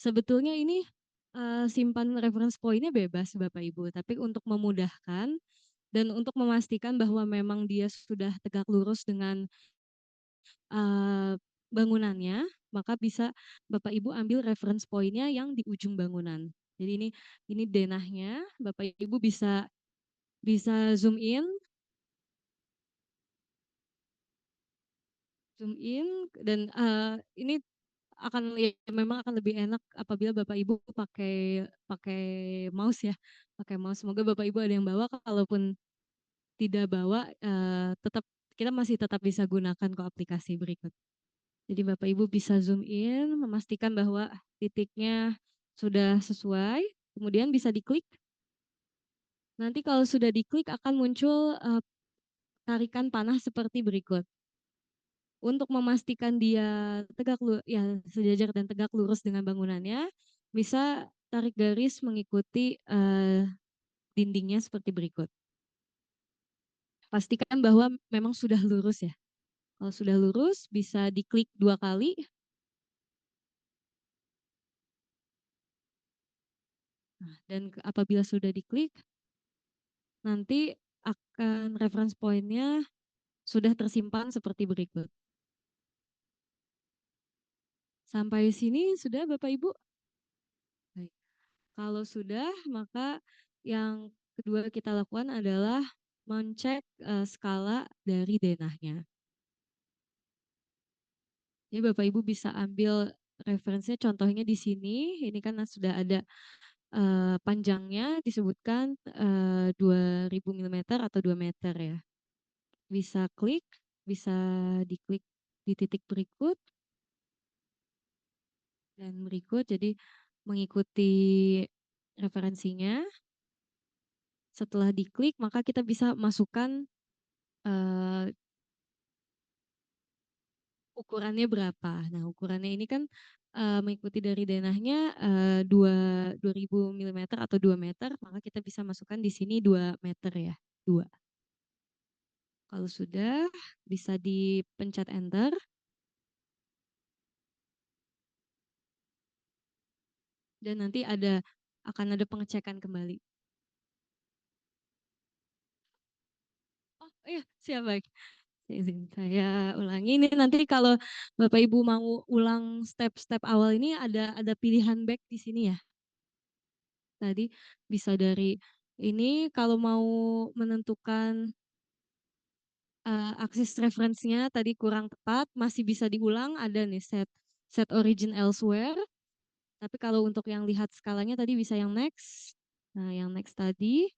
Sebetulnya ini simpan reference point-nya bebas Bapak Ibu, tapi untuk memudahkan dan untuk memastikan bahwa memang dia sudah tegak lurus dengan bangunannya, maka bisa Bapak Ibu ambil reference point-nya yang di ujung bangunan. Jadi ini denahnya, Bapak Ibu bisa bisa zoom in dan ini akan ya, memang akan lebih enak apabila Bapak Ibu pakai pakai mouse ya, pakai mouse. Semoga Bapak Ibu ada yang bawa, kalaupun tidak bawa tetap kita masih tetap bisa gunakan kok aplikasi berikut. Jadi Bapak Ibu bisa zoom in, memastikan bahwa titiknya sudah sesuai, kemudian bisa diklik. Nanti kalau sudah diklik akan muncul tarikan panah seperti berikut. Untuk memastikan dia ya sejajar dan tegak lurus dengan bangunannya, bisa tarik garis mengikuti dindingnya seperti berikut. Pastikan bahwa memang sudah lurus ya. Kalau sudah lurus bisa diklik 2 kali. Nah, dan apabila sudah diklik, nanti akan reference point-nya sudah tersimpan seperti berikut. Sampai sini sudah Bapak Ibu? Baik. Kalau sudah, maka yang kedua kita lakukan adalah mencek skala dari denahnya. Jadi Bapak Ibu bisa ambil referensinya, contohnya di sini, ini kan sudah ada panjangnya disebutkan 2000 mm atau 2 meter ya. Bisa klik, bisa diklik di titik berikut dan berikut, jadi mengikuti referensinya. Setelah diklik maka kita bisa masukkan ukurannya berapa. Nah, ukurannya ini kan mengikuti dari denahnya 2000 mm atau 2 meter, maka kita bisa masukkan di sini 2 meter ya, 2. Kalau sudah, bisa dipencet enter. Dan nanti akan ada pengecekan kembali. Oh iya, siap, baik. Izin saya ulangi ini, nanti kalau Bapak Ibu mau ulang step-step awal ini ada pilihan back di sini ya. Tadi bisa dari ini, kalau mau menentukan aksis referensinya tadi kurang tepat, masih bisa diulang, ada nih set origin elsewhere. Tapi kalau untuk yang lihat skalanya tadi bisa yang next. Nah, yang next tadi,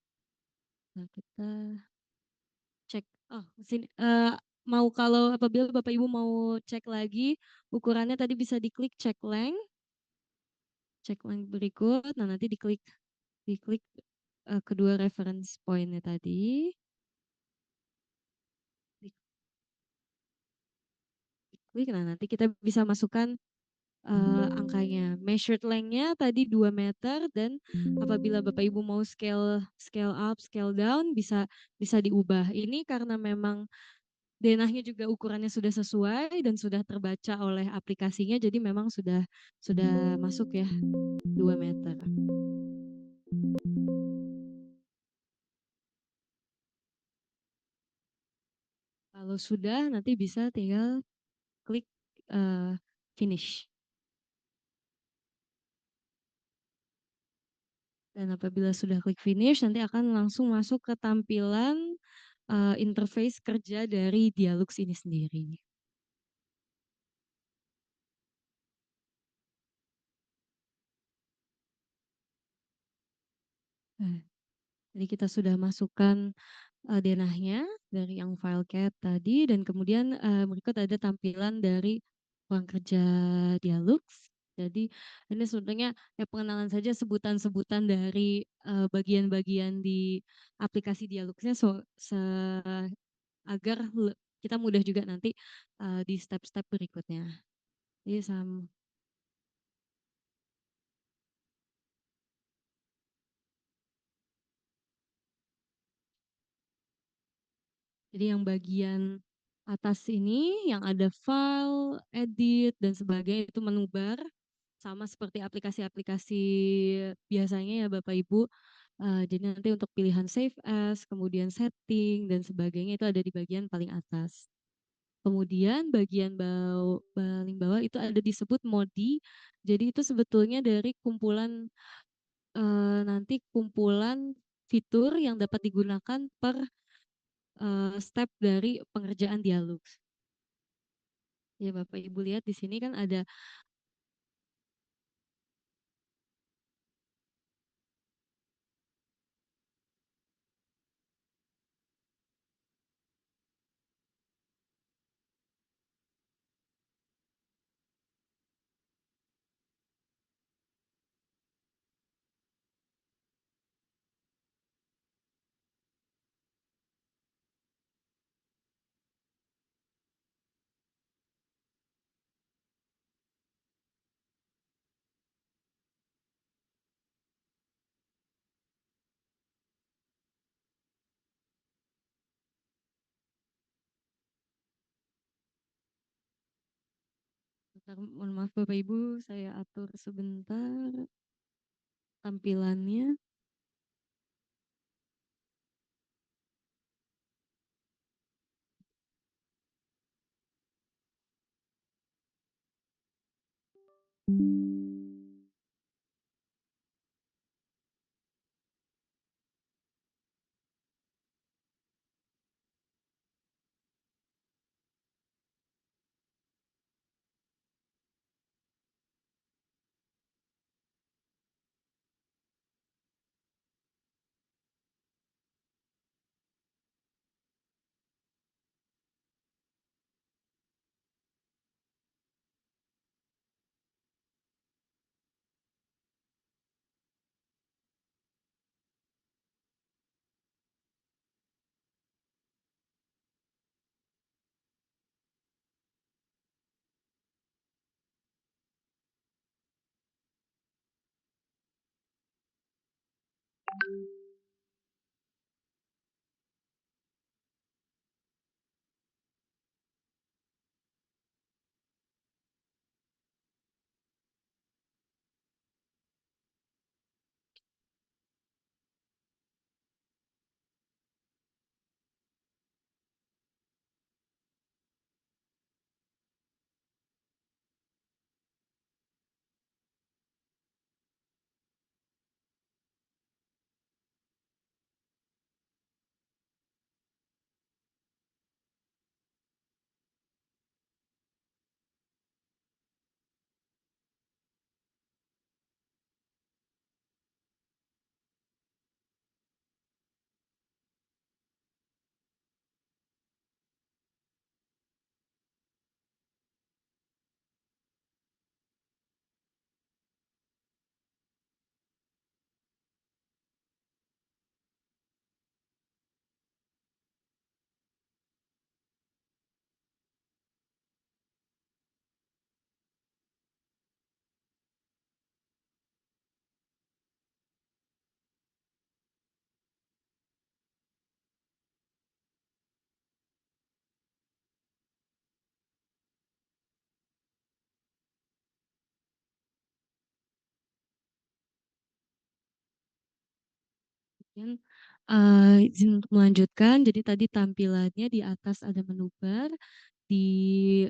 nah kita cek. Oh, sini. Kalau apabila Bapak Ibu mau cek lagi ukurannya, tadi bisa diklik cek length berikut. Nah, nanti diklik kedua reference point-nya tadi. Diklik, nah nanti kita bisa masukkan angkanya. Measured length-nya tadi 2 meter, dan apabila Bapak Ibu mau scale up, scale down, bisa diubah. Ini karena memang denahnya juga ukurannya sudah sesuai dan sudah terbaca oleh aplikasinya, jadi memang sudah masuk ya 2 meter. Kalau sudah, nanti bisa tinggal klik finish. Dan apabila sudah klik finish, nanti akan langsung masuk ke tampilan interface kerja dari Dialux ini sendiri. Nah, jadi kita sudah masukkan denahnya dari yang file cat tadi, dan kemudian berikut ada tampilan dari ruang kerja Dialux. Jadi ini sebetulnya ya pengenalan saja, sebutan-sebutan dari bagian-bagian di aplikasi Dialuxnya, agar kita mudah juga nanti di step-step berikutnya. Jadi yang bagian atas ini yang ada file, edit, dan sebagainya, itu menu bar. sama seperti aplikasi-aplikasi biasanya ya Bapak Ibu. Jadi nanti untuk pilihan save as, kemudian setting dan sebagainya itu ada di bagian paling atas. Kemudian bagian paling bawah itu ada disebut modi. Jadi itu sebetulnya dari kumpulan nanti kumpulan fitur yang dapat digunakan per step dari pengerjaan dialog. Ya Bapak Ibu lihat di sini kan ada bentar, mohon maaf Bapak Ibu, saya atur sebentar tampilannya. Kemudian izin untuk melanjutkan, jadi tadi tampilannya di atas ada menu bar, di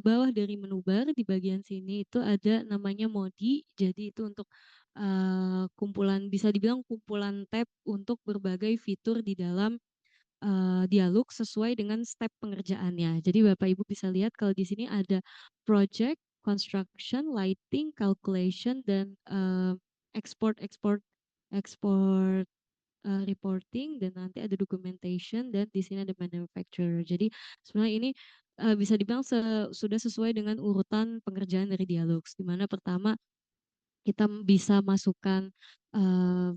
bawah dari menu bar di bagian sini itu ada namanya modi. Jadi itu untuk kumpulan bisa dibilang kumpulan tab untuk berbagai fitur di dalam dialog sesuai dengan step pengerjaannya. Jadi Bapak Ibu bisa lihat kalau di sini ada project, construction, lighting, calculation dan export export export reporting dan nanti ada documentation dan di sini ada manufacturer. Jadi sebenarnya ini bisa dibilang sudah sesuai dengan urutan pengerjaan dari dialog. Di mana pertama kita bisa masukkan eh,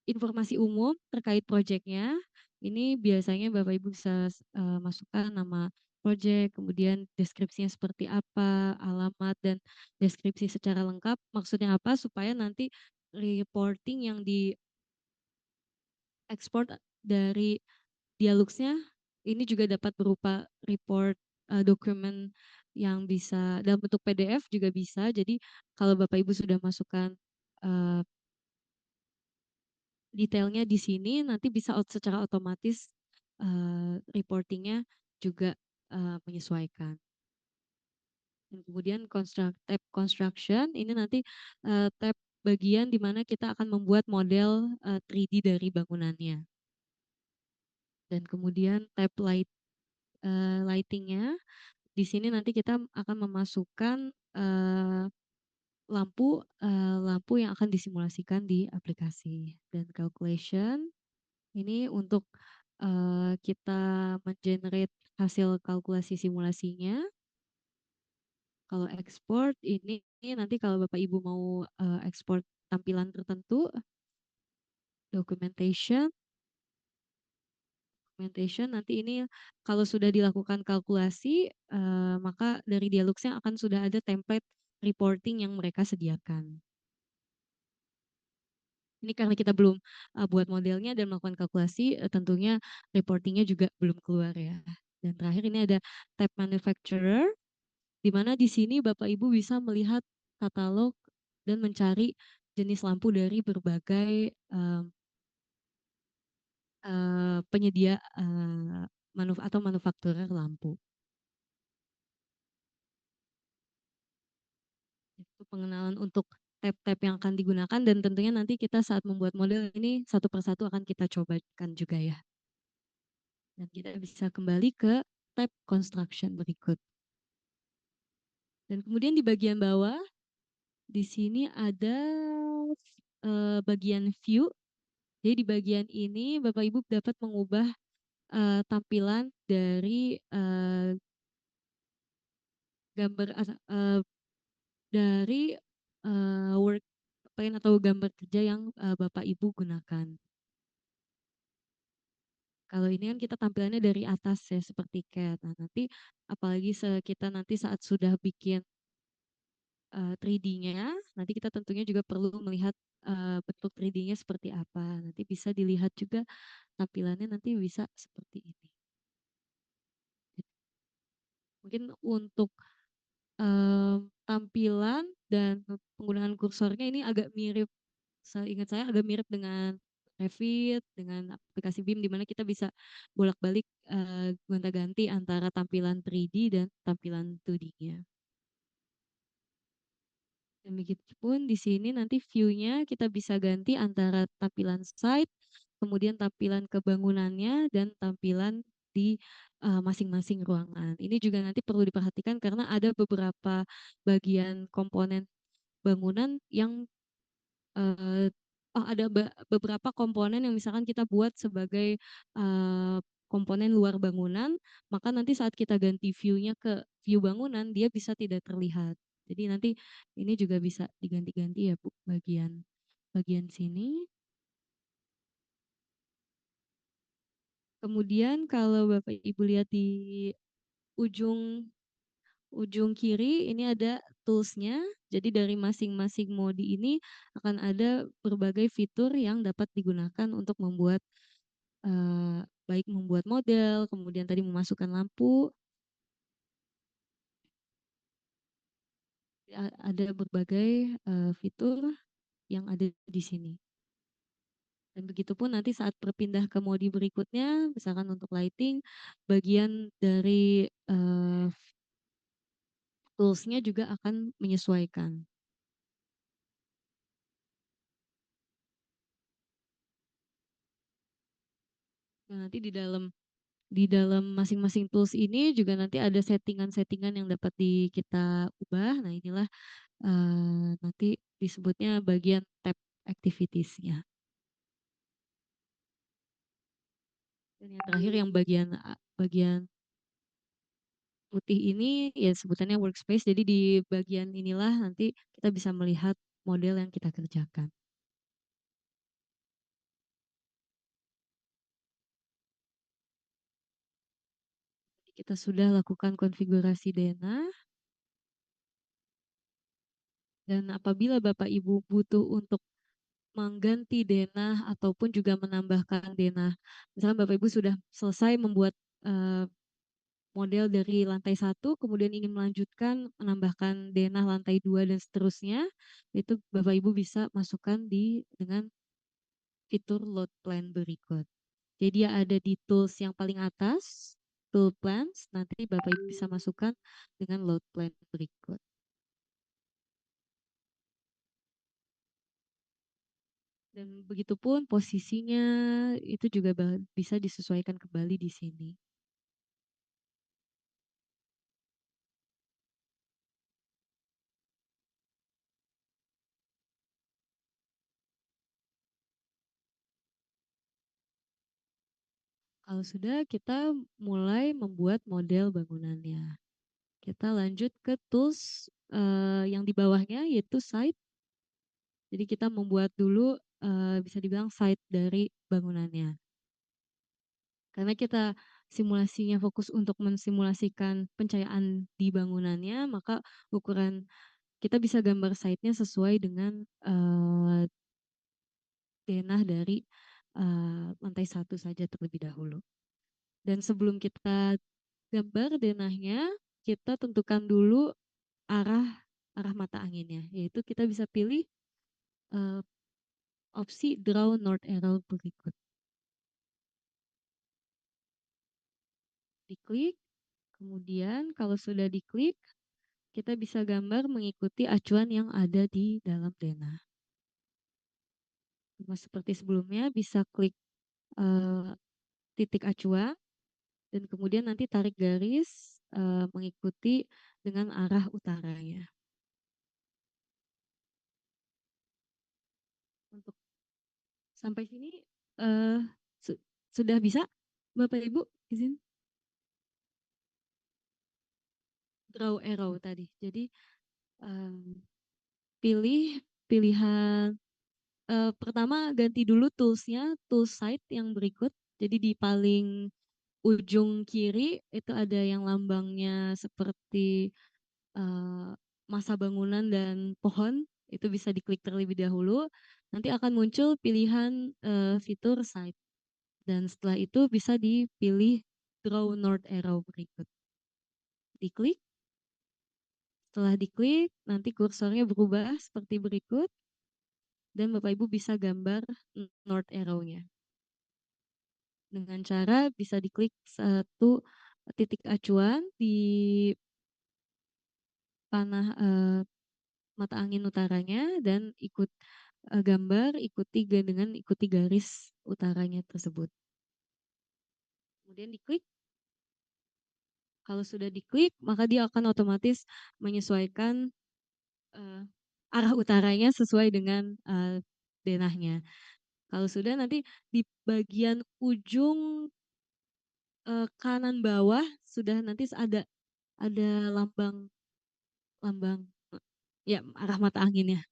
informasi umum terkait proyeknya. Ini biasanya Bapak Ibu bisa masukkan nama proyek, kemudian deskripsinya seperti apa, alamat dan deskripsi secara lengkap. Maksudnya apa? Supaya nanti reporting yang diekspor dari dialogsnya ini juga dapat berupa report dokumen yang bisa dalam bentuk PDF juga bisa. Jadi kalau Bapak Ibu sudah masukkan eh, detailnya di sini, nanti bisa secara otomatis reportingnya juga menyesuaikan. Dan kemudian tab construction ini nanti tab bagian di mana kita akan membuat model 3D dari bangunannya. Dan kemudian tab lightingnya, di sini nanti kita akan memasukkan lampu yang akan disimulasikan di aplikasi. Dan calculation ini untuk kita mengenerate hasil kalkulasi simulasinya. Kalau ekspor ini nanti kalau Bapak Ibu mau ekspor tampilan tertentu, documentation, nanti ini kalau sudah dilakukan kalkulasi, maka dari Dialogsnya akan sudah ada template reporting yang mereka sediakan. Ini karena kita belum buat modelnya dan melakukan kalkulasi, tentunya reportingnya juga belum keluar ya. Dan terakhir ini ada tab manufacturer, di mana di sini Bapak Ibu bisa melihat katalog dan mencari jenis lampu dari berbagai penyedia atau manufakturer lampu. Itu pengenalan untuk tab-tab yang akan digunakan dan tentunya nanti kita saat membuat model ini satu persatu akan kita cobakan juga ya. Dan kita bisa kembali ke tab construction berikut. Dan kemudian di bagian bawah, di sini ada bagian view. Jadi di bagian ini Bapak Ibu dapat mengubah tampilan dari gambar dari work plan atau gambar kerja yang Bapak Ibu gunakan. Kalau ini kan kita tampilannya dari atas ya seperti CAD. Nah, nanti apalagi kita nanti saat sudah bikin 3D-nya, nanti kita tentunya juga perlu melihat bentuk 3D-nya seperti apa. Nanti bisa dilihat juga tampilannya nanti bisa seperti ini. Mungkin untuk tampilan dan penggunaan kursornya ini agak mirip, seingat saya agak mirip dengan Revit, dengan aplikasi BIM di mana kita bisa bolak-balik gonta-ganti antara tampilan 3D dan tampilan 2D-nya. Dan begitupun di sini nanti view-nya kita bisa ganti antara tampilan site, kemudian tampilan kebangunannya, dan tampilan di masing-masing ruangan. Ini juga nanti perlu diperhatikan karena ada beberapa bagian komponen bangunan yang ada beberapa komponen yang misalkan kita buat sebagai komponen luar bangunan, maka nanti saat kita ganti view-nya ke view bangunan, dia bisa tidak terlihat. Jadi nanti ini juga bisa diganti-ganti ya Bu, bagian sini. Kemudian kalau Bapak Ibu lihat di ujung ujung kiri ini ada toolsnya. Jadi dari masing-masing mode ini akan ada berbagai fitur yang dapat digunakan untuk membuat baik membuat model, kemudian tadi memasukkan lampu, ada berbagai fitur yang ada di sini. Dan begitupun nanti saat berpindah ke mode berikutnya, misalkan untuk lighting, bagian dari toolsnya juga akan menyesuaikan. Nah, nanti di dalam masing-masing tools ini juga nanti ada settingan-settingan yang dapat kita ubah. Nah, inilah nanti disebutnya bagian tab activities-nya. Dan yang terakhir yang bagian putih ini ya sebutannya workspace. Jadi di bagian inilah nanti kita bisa melihat model yang kita kerjakan. Kita sudah lakukan konfigurasi denah. Dan apabila Bapak Ibu butuh untuk mengganti denah ataupun juga menambahkan denah, misalkan Bapak Ibu sudah selesai membuat model dari lantai satu, kemudian ingin melanjutkan menambahkan denah lantai 2 dan seterusnya, itu Bapak Ibu bisa masukkan dengan fitur load plan berikut. Jadi dia ada di tools yang paling atas, tool plans, nanti Bapak Ibu bisa masukkan dengan load plan berikut. Dan begitupun posisinya itu juga bisa disesuaikan kembali di sini. Kalau sudah, kita mulai membuat model bangunannya. Kita lanjut ke tools yang di bawahnya yaitu site. Jadi kita membuat dulu bisa dibilang site dari bangunannya. Karena kita simulasinya fokus untuk mensimulasikan pencahayaan di bangunannya, maka ukuran kita bisa gambar site-nya sesuai dengan denah dari lantai satu saja terlebih dahulu. Dan sebelum kita gambar denahnya, kita tentukan dulu arah arah mata anginnya, yaitu kita bisa pilih uh, opsi draw north arrow berikut. Diklik, kemudian kalau sudah diklik, kita bisa gambar mengikuti acuan yang ada di dalam denah. Seperti sebelumnya, bisa klik uh, titik acuan, dan kemudian nanti tarik garis mengikuti dengan arah utaranya. Untuk sampai sini uh, su sudah bisa, Bapak Ibu, izin draw arrow tadi. Jadi um, pilih pilihan pertama ganti dulu toolsnya, tool site yang berikut. Jadi di paling ujung kiri itu ada yang lambangnya seperti uh, masa bangunan dan pohon. Itu bisa diklik terlebih dahulu. Nanti akan muncul pilihan fitur site. Dan setelah itu bisa dipilih draw north arrow berikut. Diklik. Setelah diklik, nanti kursornya berubah seperti berikut. Dan Bapak Ibu bisa gambar north arrow-nya. Dengan cara bisa diklik satu titik acuan di panah mata angin utaranya dan ikut gambar dengan ikuti garis utaranya tersebut. Kemudian diklik. Kalau sudah diklik, maka dia akan otomatis menyesuaikan uh, arah utaranya sesuai dengan denahnya. Kalau sudah, nanti di bagian ujung kanan bawah sudah nanti ada lambang lambang ya arah mata anginnya.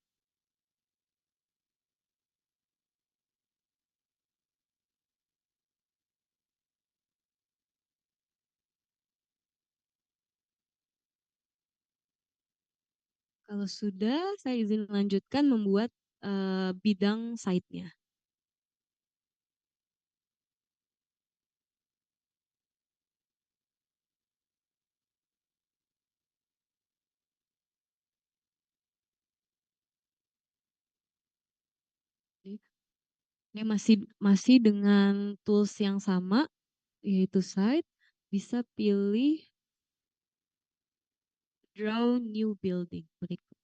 Kalau sudah, saya izin melanjutkan membuat bidang site-nya. Ini masih dengan tools yang sama, yaitu site. Bisa pilih draw new building berikut.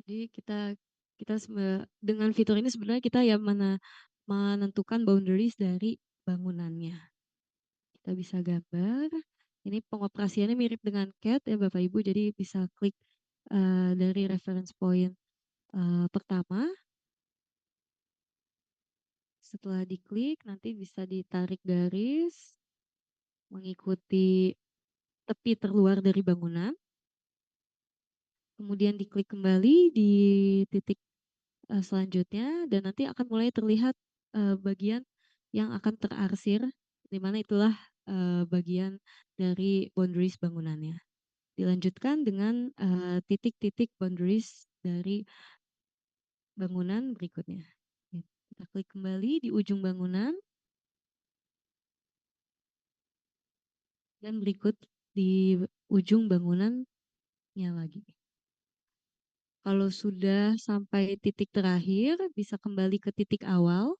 Jadi kita dengan fitur ini sebenarnya kita ya menentukan boundaries dari bangunannya. Kita bisa gambar. Ini pengoperasiannya mirip dengan CAD ya Bapak Ibu. Jadi bisa klik dari reference point pertama. Setelah diklik nanti bisa ditarik garis mengikuti tepi terluar dari bangunan. Kemudian diklik kembali di titik selanjutnya dan nanti akan mulai terlihat bagian yang akan terarsir, di mana itulah bagian dari boundaries bangunannya. Dilanjutkan dengan titik-titik boundaries dari bangunan berikutnya. Kita klik kembali di ujung bangunan dan berikut di ujung bangunannya lagi. Kalau sudah sampai titik terakhir, bisa kembali ke titik awal.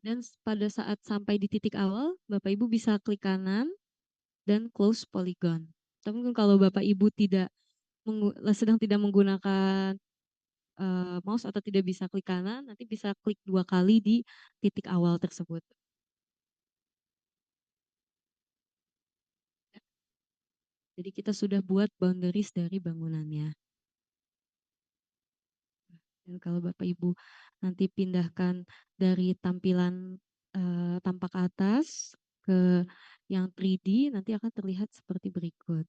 Dan pada saat sampai di titik awal, Bapak Ibu bisa klik kanan dan close polygon. Tapi kalau Bapak Ibu sedang tidak menggunakan mouse atau tidak bisa klik kanan, nanti bisa klik 2 kali di titik awal tersebut. Jadi kita sudah buat boundaries dari bangunannya. Dan kalau Bapak Ibu nanti pindahkan dari tampilan tampak atas ke yang 3D, nanti akan terlihat seperti berikut.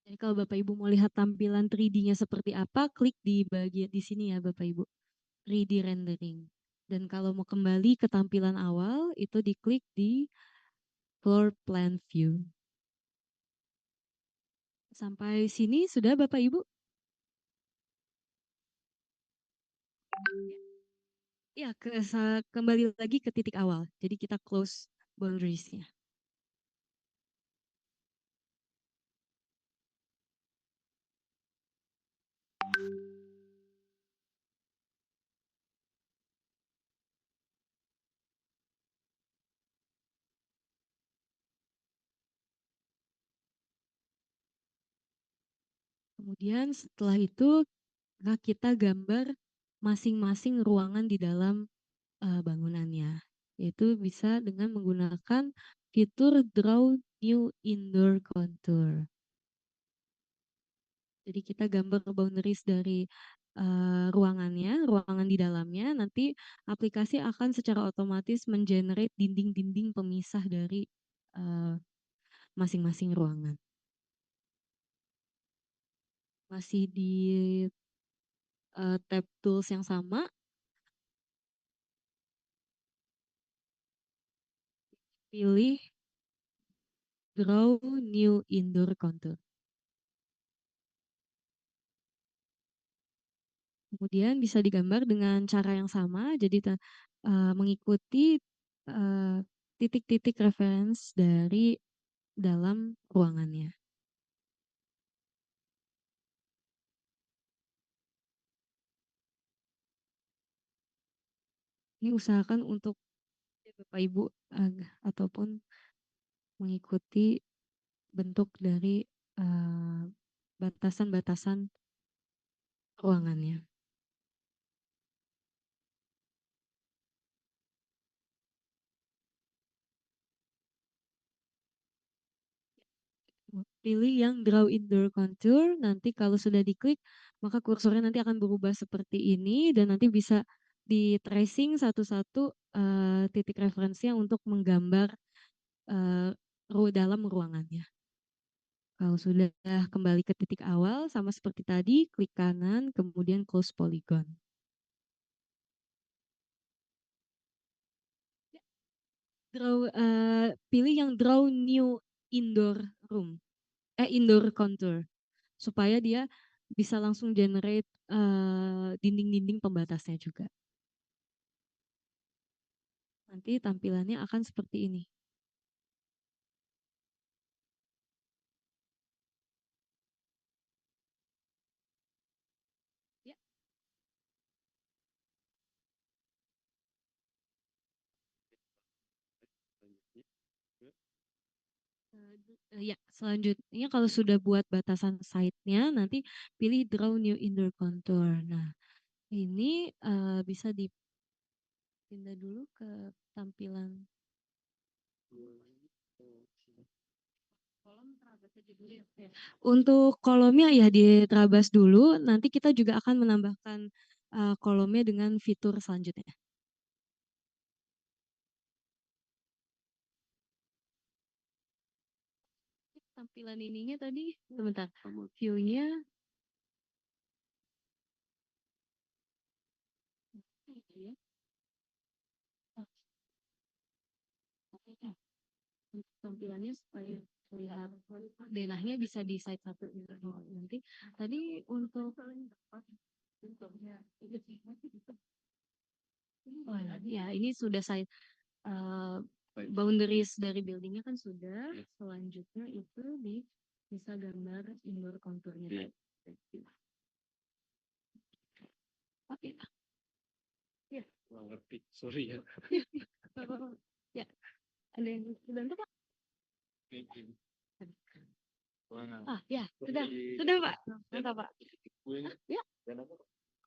Jadi kalau Bapak Ibu mau lihat tampilan 3D-nya seperti apa, klik di bagian di sini ya Bapak Ibu, 3D rendering. Dan kalau mau kembali ke tampilan awal, itu diklik di floor plan view. Sampai sini sudah Bapak Ibu? Ya, kembali lagi ke titik awal. Jadi kita close boundaries-nya. Kemudian setelah itu kita gambar masing-masing ruangan di dalam bangunannya. Yaitu bisa dengan menggunakan fitur Draw New Indoor Contour. Jadi kita gambar boundaries dari ruangan di dalamnya, nanti aplikasi akan secara otomatis mengenerate dinding-dinding pemisah dari masing-masing ruangan. Masih di tab tools yang sama, pilih Draw New Indoor Contour. Kemudian bisa digambar dengan cara yang sama, jadi mengikuti titik-titik reference dari dalam ruangannya. Ini usahakan untuk Bapak Ibu ataupun mengikuti bentuk dari batasan-batasan ruangannya. Pilih yang draw indoor contour, nanti kalau sudah diklik, maka kursornya nanti akan berubah seperti ini, dan nanti bisa di tracing satu-satu titik referensinya untuk menggambar dalam ruangannya. Kalau sudah kembali ke titik awal, sama seperti tadi, klik kanan, kemudian close polygon. Pilih yang draw new indoor room, indoor contour, supaya dia bisa langsung generate dinding-dinding pembatasnya juga. Nanti tampilannya akan seperti ini. Ya. Ya, selanjutnya kalau sudah buat batasan side-nya, nanti pilih draw new indoor contour. Nah, ini bisa dipindah dulu ke tampilan Untuk kolomnya ya diterabas dulu, nanti kita juga akan menambahkan kolomnya dengan fitur selanjutnya. Tampilan ininya tadi, sebentar, view-nya tampilannya supaya lihat denahnya bisa di side satu gitu. Nanti tadi untuk oh ya ini sudah side eh, boundaries dari buildingnya kan sudah. Selanjutnya itu bisa gambar indoor contournya. Oke. Ya. Nggak ngerti, sorry ya. Ya, ada yang dibantu Pak? Ya, sudah Pak. Mantap Pak. Ya.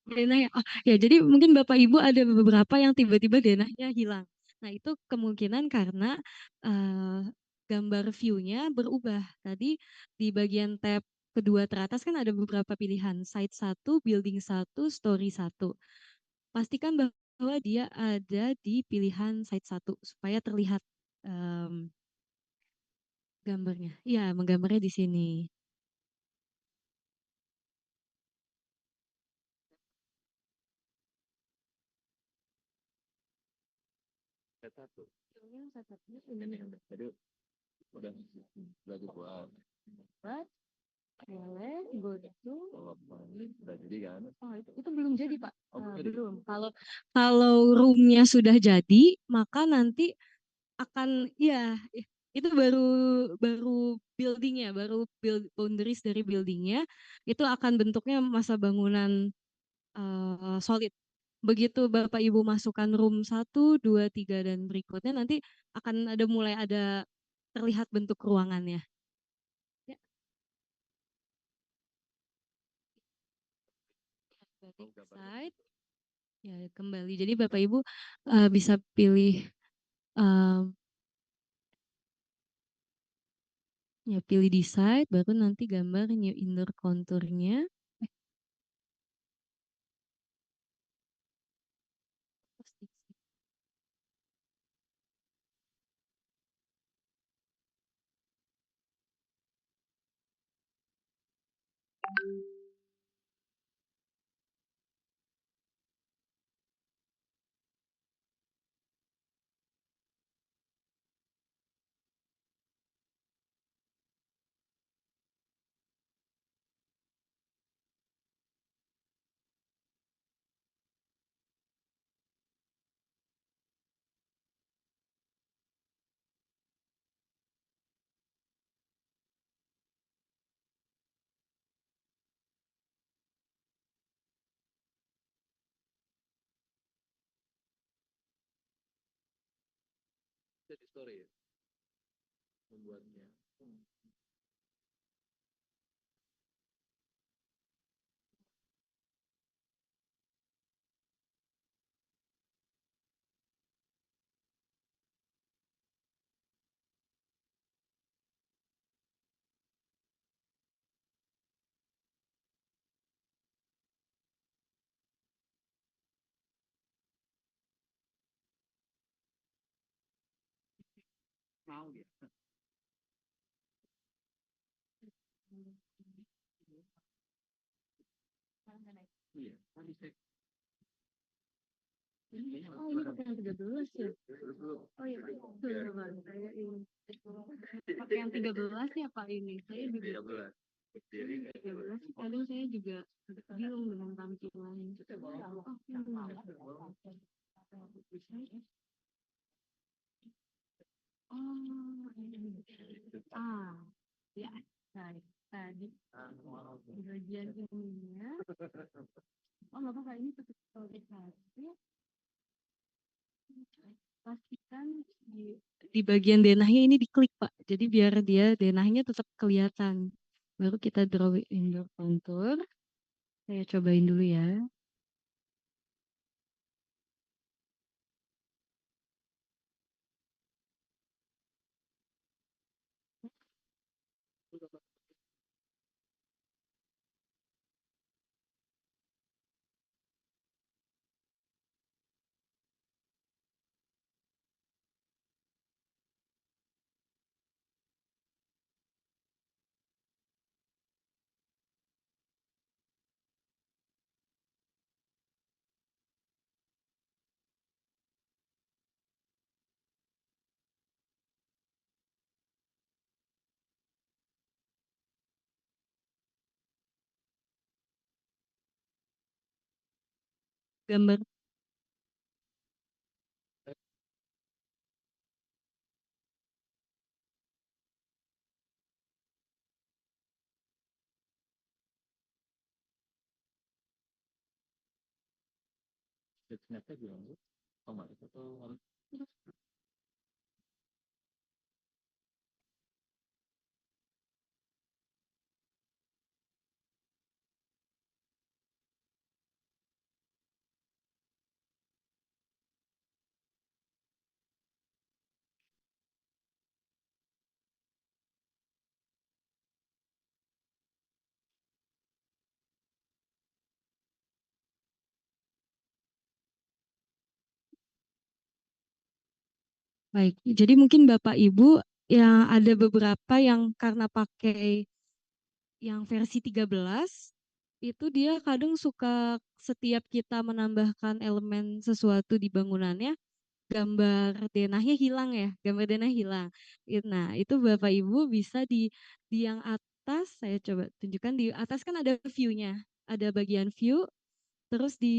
Denah ya. Oh, ya, jadi mungkin Bapak Ibu ada beberapa yang tiba-tiba denahnya hilang. Nah, itu kemungkinan karena eh, gambar view-nya berubah. Tadi di bagian tab kedua teratas kan ada beberapa pilihan, site satu, building satu, story satu. Pastikan bahwa dia ada di pilihan site satu supaya terlihat em, gambarnya. Iya, menggambarnya di sini. Satu. Yang satunya Jadi udah buat. buat boleh go to. Udah jadi kan? Oh, itu belum jadi, Pak. Oh, Belum. Kalau roomnya sudah jadi, maka nanti akan ya itu baru baru buildingnya, baru boundaries dari buildingnya itu akan bentuknya masa bangunan solid. Begitu Bapak Ibu masukkan room satu 2 3 dan berikutnya nanti akan mulai ada terlihat bentuk ruangannya. Ya. Side. Ya, kembali. Jadi Bapak Ibu bisa pilih eh, ya pilih di side baru nanti gambar new indoor contournya. Jadi story ya membuatnya. Mau ya. Iya, tadi saya. Oh, ini pakai yang 13 ya? Oh iya, Pak. Betul, saya ini. Pakai yang 13 ya, Pak, ini. Saya juga 13. 13. Kadang saya juga bingung dengan tampilan. Oh, ini. Ya. Baik. Tadi di bagian ininya. Oh, nggak apa-apa. Ini tetap kasih. Pastikan di bagian denahnya ini diklik Pak. Jadi biar dia denahnya tetap kelihatan. Baru kita draw indoor contour. Saya cobain dulu ya. gambar. Snapnya gimana sih? Otomatis atau harus Baik, jadi mungkin Bapak Ibu yang ada beberapa yang karena pakai yang versi 13 itu dia kadang suka setiap kita menambahkan elemen sesuatu di bangunannya, gambar denahnya hilang ya, gambar denah hilang. Nah, itu Bapak Ibu bisa di yang atas, saya coba tunjukkan di atas kan ada view-nya, ada bagian view, terus di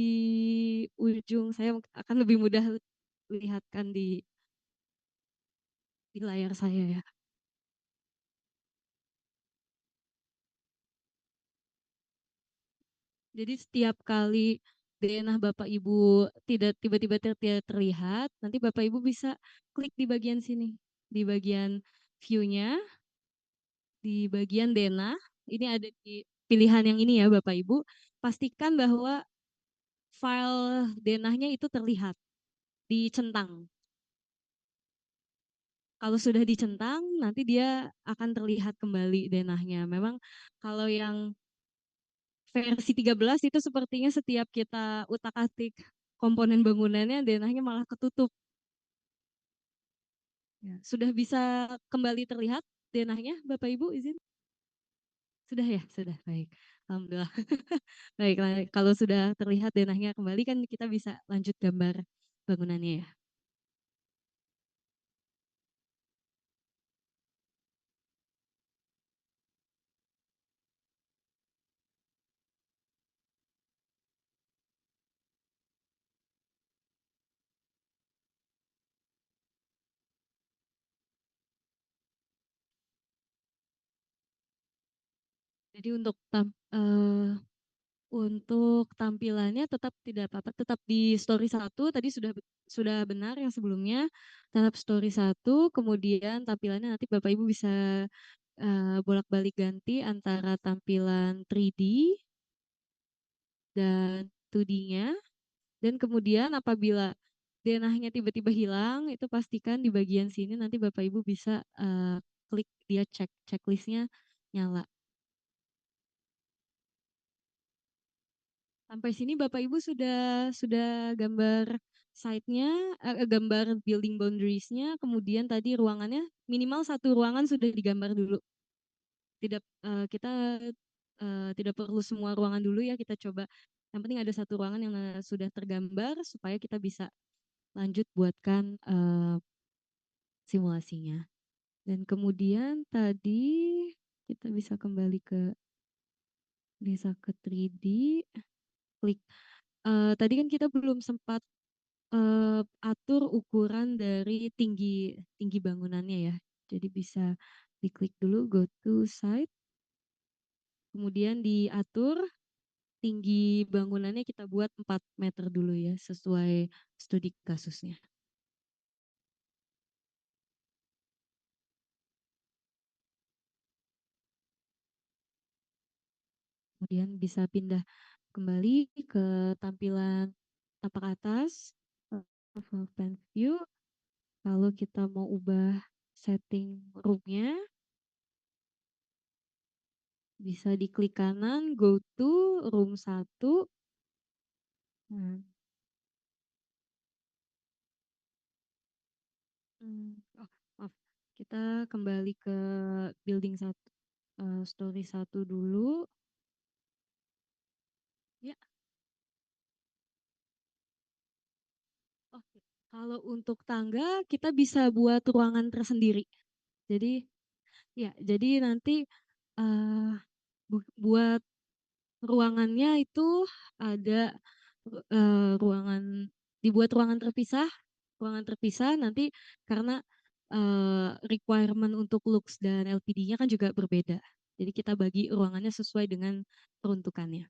ujung saya akan lebih mudah lihatkan di layar saya ya. Jadi setiap kali denah Bapak Ibu tidak tiba-tiba terlihat, nanti Bapak Ibu bisa klik di bagian sini, di bagian view-nya, di bagian denah. Ini ada di pilihan yang ini ya Bapak Ibu. Pastikan bahwa file denahnya itu terlihat, dicentang. Kalau sudah dicentang, nanti dia akan terlihat kembali denahnya. Memang kalau yang versi 13 itu sepertinya setiap kita utak-atik komponen bangunannya, denahnya malah ketutup. Ya. Sudah bisa kembali terlihat denahnya, Bapak Ibu izin? Sudah ya, sudah baik. Alhamdulillah. Baiklah, kalau sudah terlihat denahnya kembali kan kita bisa lanjut gambar bangunannya ya. Jadi untuk tampilannya tetap tidak apa-apa, tetap di story satu tadi sudah benar yang sebelumnya, tetap story satu, kemudian tampilannya nanti Bapak Ibu bisa bolak-balik ganti antara tampilan 3D dan 2D-nya. Dan kemudian apabila denahnya tiba-tiba hilang, itu pastikan di bagian sini nanti Bapak Ibu bisa klik dia checklistnya nyala. Sampai sini Bapak Ibu sudah gambar site-nya, gambar building boundaries-nya, kemudian tadi ruangannya minimal satu ruangan sudah digambar dulu. Tidak kita tidak perlu semua ruangan dulu ya, kita coba. Yang penting ada satu ruangan yang sudah tergambar supaya kita bisa lanjut buatkan simulasinya. Dan kemudian tadi kita bisa ke 3D, klik. Tadi kan kita belum sempat atur ukuran dari tinggi tinggi bangunannya ya. Jadi bisa diklik dulu go to site, kemudian diatur tinggi bangunannya kita buat 4 meter dulu ya sesuai studi kasusnya. Kemudian bisa pindah kembali ke tampilan tapak atas, full plan view. Kalau kita mau ubah setting roomnya, bisa diklik kanan, go to room 1. Nah, oh, maaf. Kita kembali ke building satu, story satu dulu. Ya, oke. Kalau untuk tangga, kita bisa buat ruangan tersendiri. Jadi, ya, jadi nanti buat ruangannya itu ada ruangan dibuat ruangan terpisah nanti karena requirement untuk lux dan LPD-nya kan juga berbeda. Jadi kita bagi ruangannya sesuai dengan peruntukannya.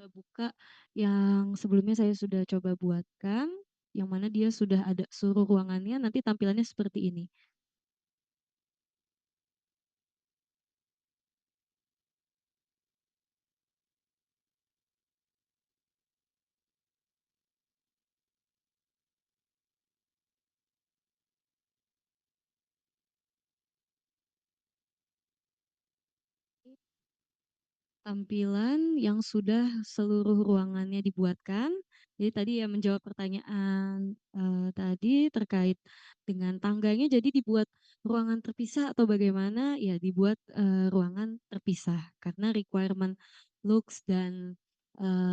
Buka yang sebelumnya saya sudah coba buatkan, yang mana dia sudah ada seluruh ruangannya, nanti tampilannya seperti ini. Tampilan yang sudah seluruh ruangannya dibuatkan. Jadi tadi ya menjawab pertanyaan tadi terkait dengan tangganya, jadi dibuat ruangan terpisah atau bagaimana? Ya dibuat ruangan terpisah karena requirement lux dan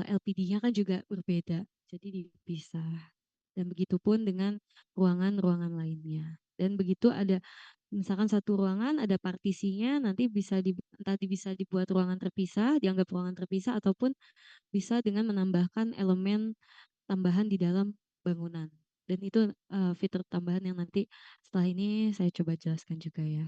LPD-nya kan juga berbeda, jadi dipisah. Dan begitupun dengan ruangan-ruangan lainnya. Dan begitu ada misalkan satu ruangan ada partisinya, nanti entah bisa dibuat ruangan terpisah, dianggap ruangan terpisah, ataupun bisa dengan menambahkan elemen tambahan di dalam bangunan. Dan itu fitur tambahan yang nanti setelah ini saya coba jelaskan juga ya.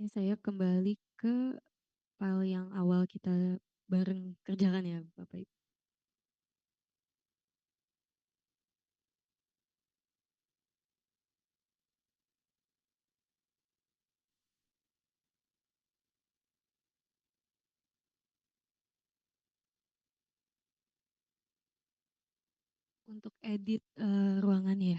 Ini saya kembali ke file yang awal kita bareng kerjakan ya Bapak Ibu. Untuk edit ruangan ya.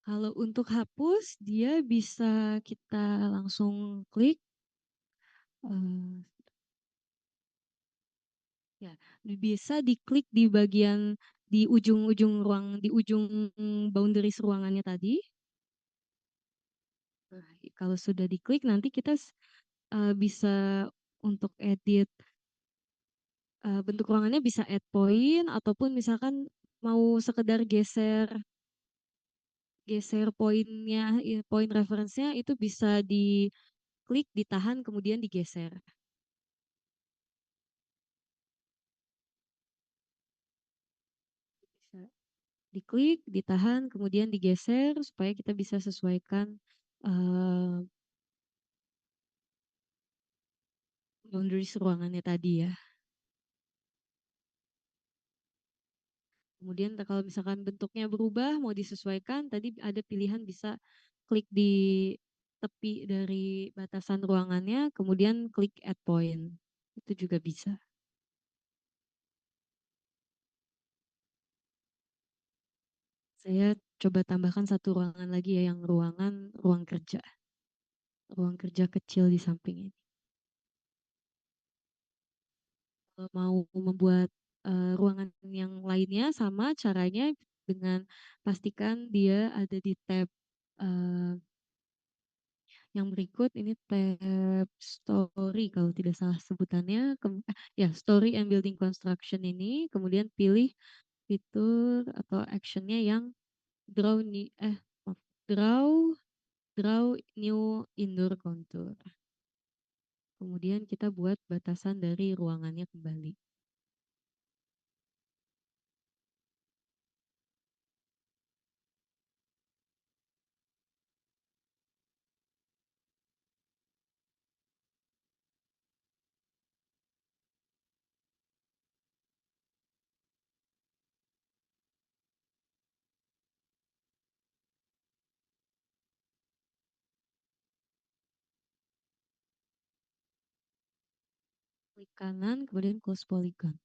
Kalau untuk hapus, dia bisa kita langsung klik. eh, ya, bisa diklik di bagian di ujung-ujung di ujung boundaries ruangannya tadi. Nah, kalau sudah diklik, nanti kita bisa untuk edit bentuk ruangannya bisa add point ataupun misalkan mau sekedar geser geser poinnya, poin referensinya itu bisa diklik, ditahan, kemudian digeser. Bisa diklik, ditahan, kemudian digeser supaya kita bisa sesuaikan uh, boundaries ruangannya tadi ya. Kemudian kalau misalkan bentuknya berubah, mau disesuaikan, tadi ada pilihan bisa klik di tepi dari batasan ruangannya, kemudian klik add point. Itu juga bisa. Saya coba tambahkan satu ruangan lagi ya, yang ruang kerja. Ruang kerja kecil di samping ini. Kalau mau membuat ruangan yang lainnya sama caranya dengan pastikan dia ada di tab eh, yang berikut. Ini tab story kalau tidak salah sebutannya. Ya, story and building construction ini. Kemudian pilih fitur atau actionnya yang draw draw draw new indoor contour. Kemudian kita buat batasan dari ruangannya kembali. Klik kanan, kemudian close polygon.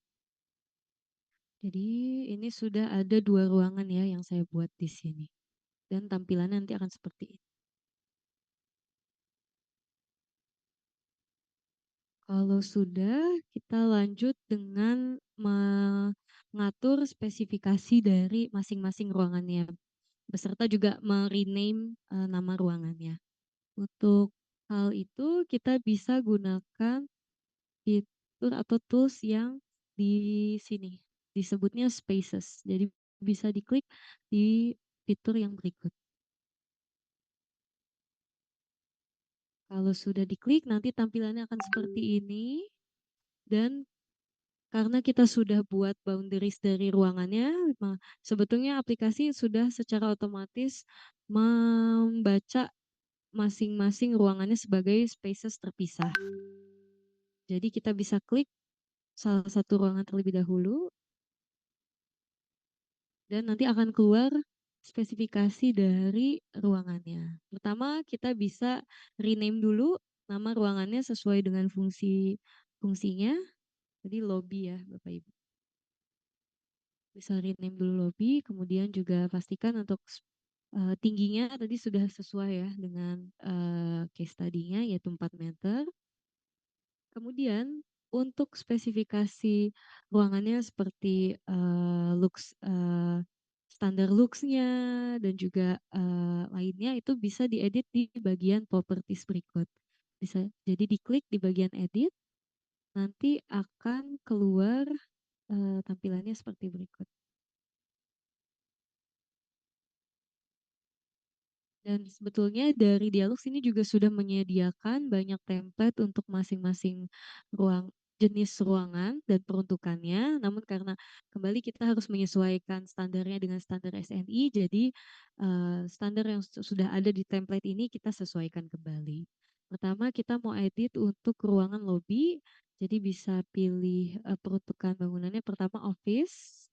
Jadi ini sudah ada 2 ruangan ya yang saya buat di sini. Dan tampilannya nanti akan seperti ini. Kalau sudah, kita lanjut dengan mengatur spesifikasi dari masing-masing ruangannya, beserta juga rename nama ruangannya. Untuk hal itu kita bisa gunakan fitur atau tools yang di sini, disebutnya Spaces. Jadi bisa diklik di fitur yang berikut. Kalau sudah diklik, nanti tampilannya akan seperti ini. Dan karena kita sudah buat boundaries dari ruangannya, sebetulnya aplikasi sudah secara otomatis membaca masing-masing ruangannya sebagai spaces terpisah. Jadi kita bisa klik salah satu ruangan terlebih dahulu, dan nanti akan keluar spesifikasi dari ruangannya. Pertama, kita bisa rename dulu nama ruangannya sesuai dengan fungsinya. Jadi lobby ya, Bapak Ibu. Bisa rename dulu lobby, kemudian juga pastikan untuk tingginya tadi sudah sesuai ya dengan case tadinya yaitu 4 meter. Kemudian untuk spesifikasi ruangannya seperti standar looks-nya dan juga lainnya itu bisa diedit di bagian properties berikut. Bisa jadi diklik di bagian edit, nanti akan keluar tampilannya seperti berikut. Dan sebetulnya dari Dialog ini juga sudah menyediakan banyak template untuk masing-masing jenis ruangan dan peruntukannya. Namun karena kembali kita harus menyesuaikan standarnya dengan standar SNI, jadi standar yang sudah ada di template ini kita sesuaikan kembali. Pertama kita mau edit untuk ruangan lobby, jadi bisa pilih peruntukan bangunannya. Pertama office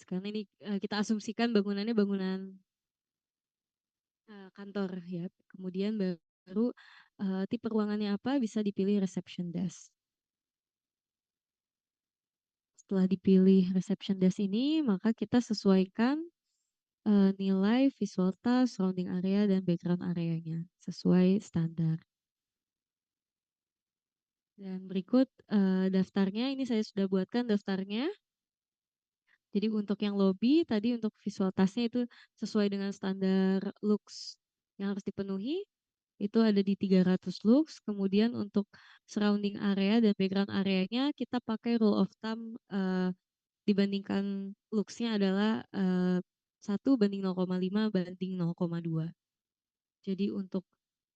karena ini kita asumsikan bangunannya bangunan kantor ya. Kemudian baru tipe ruangannya apa bisa dipilih reception desk. Setelah dipilih reception desk ini, maka kita sesuaikan nilai visual task, surrounding area, dan background areanya sesuai standar. Dan berikut daftarnya, ini saya sudah buatkan daftarnya. Jadi untuk yang lobby, tadi untuk visual tasknya itu sesuai dengan standar looks yang harus dipenuhi. Itu ada di 300 lux. Kemudian untuk surrounding area dan background areanya kita pakai rule of thumb dibandingkan luxnya adalah 1:0,5 banding 0,2. Jadi untuk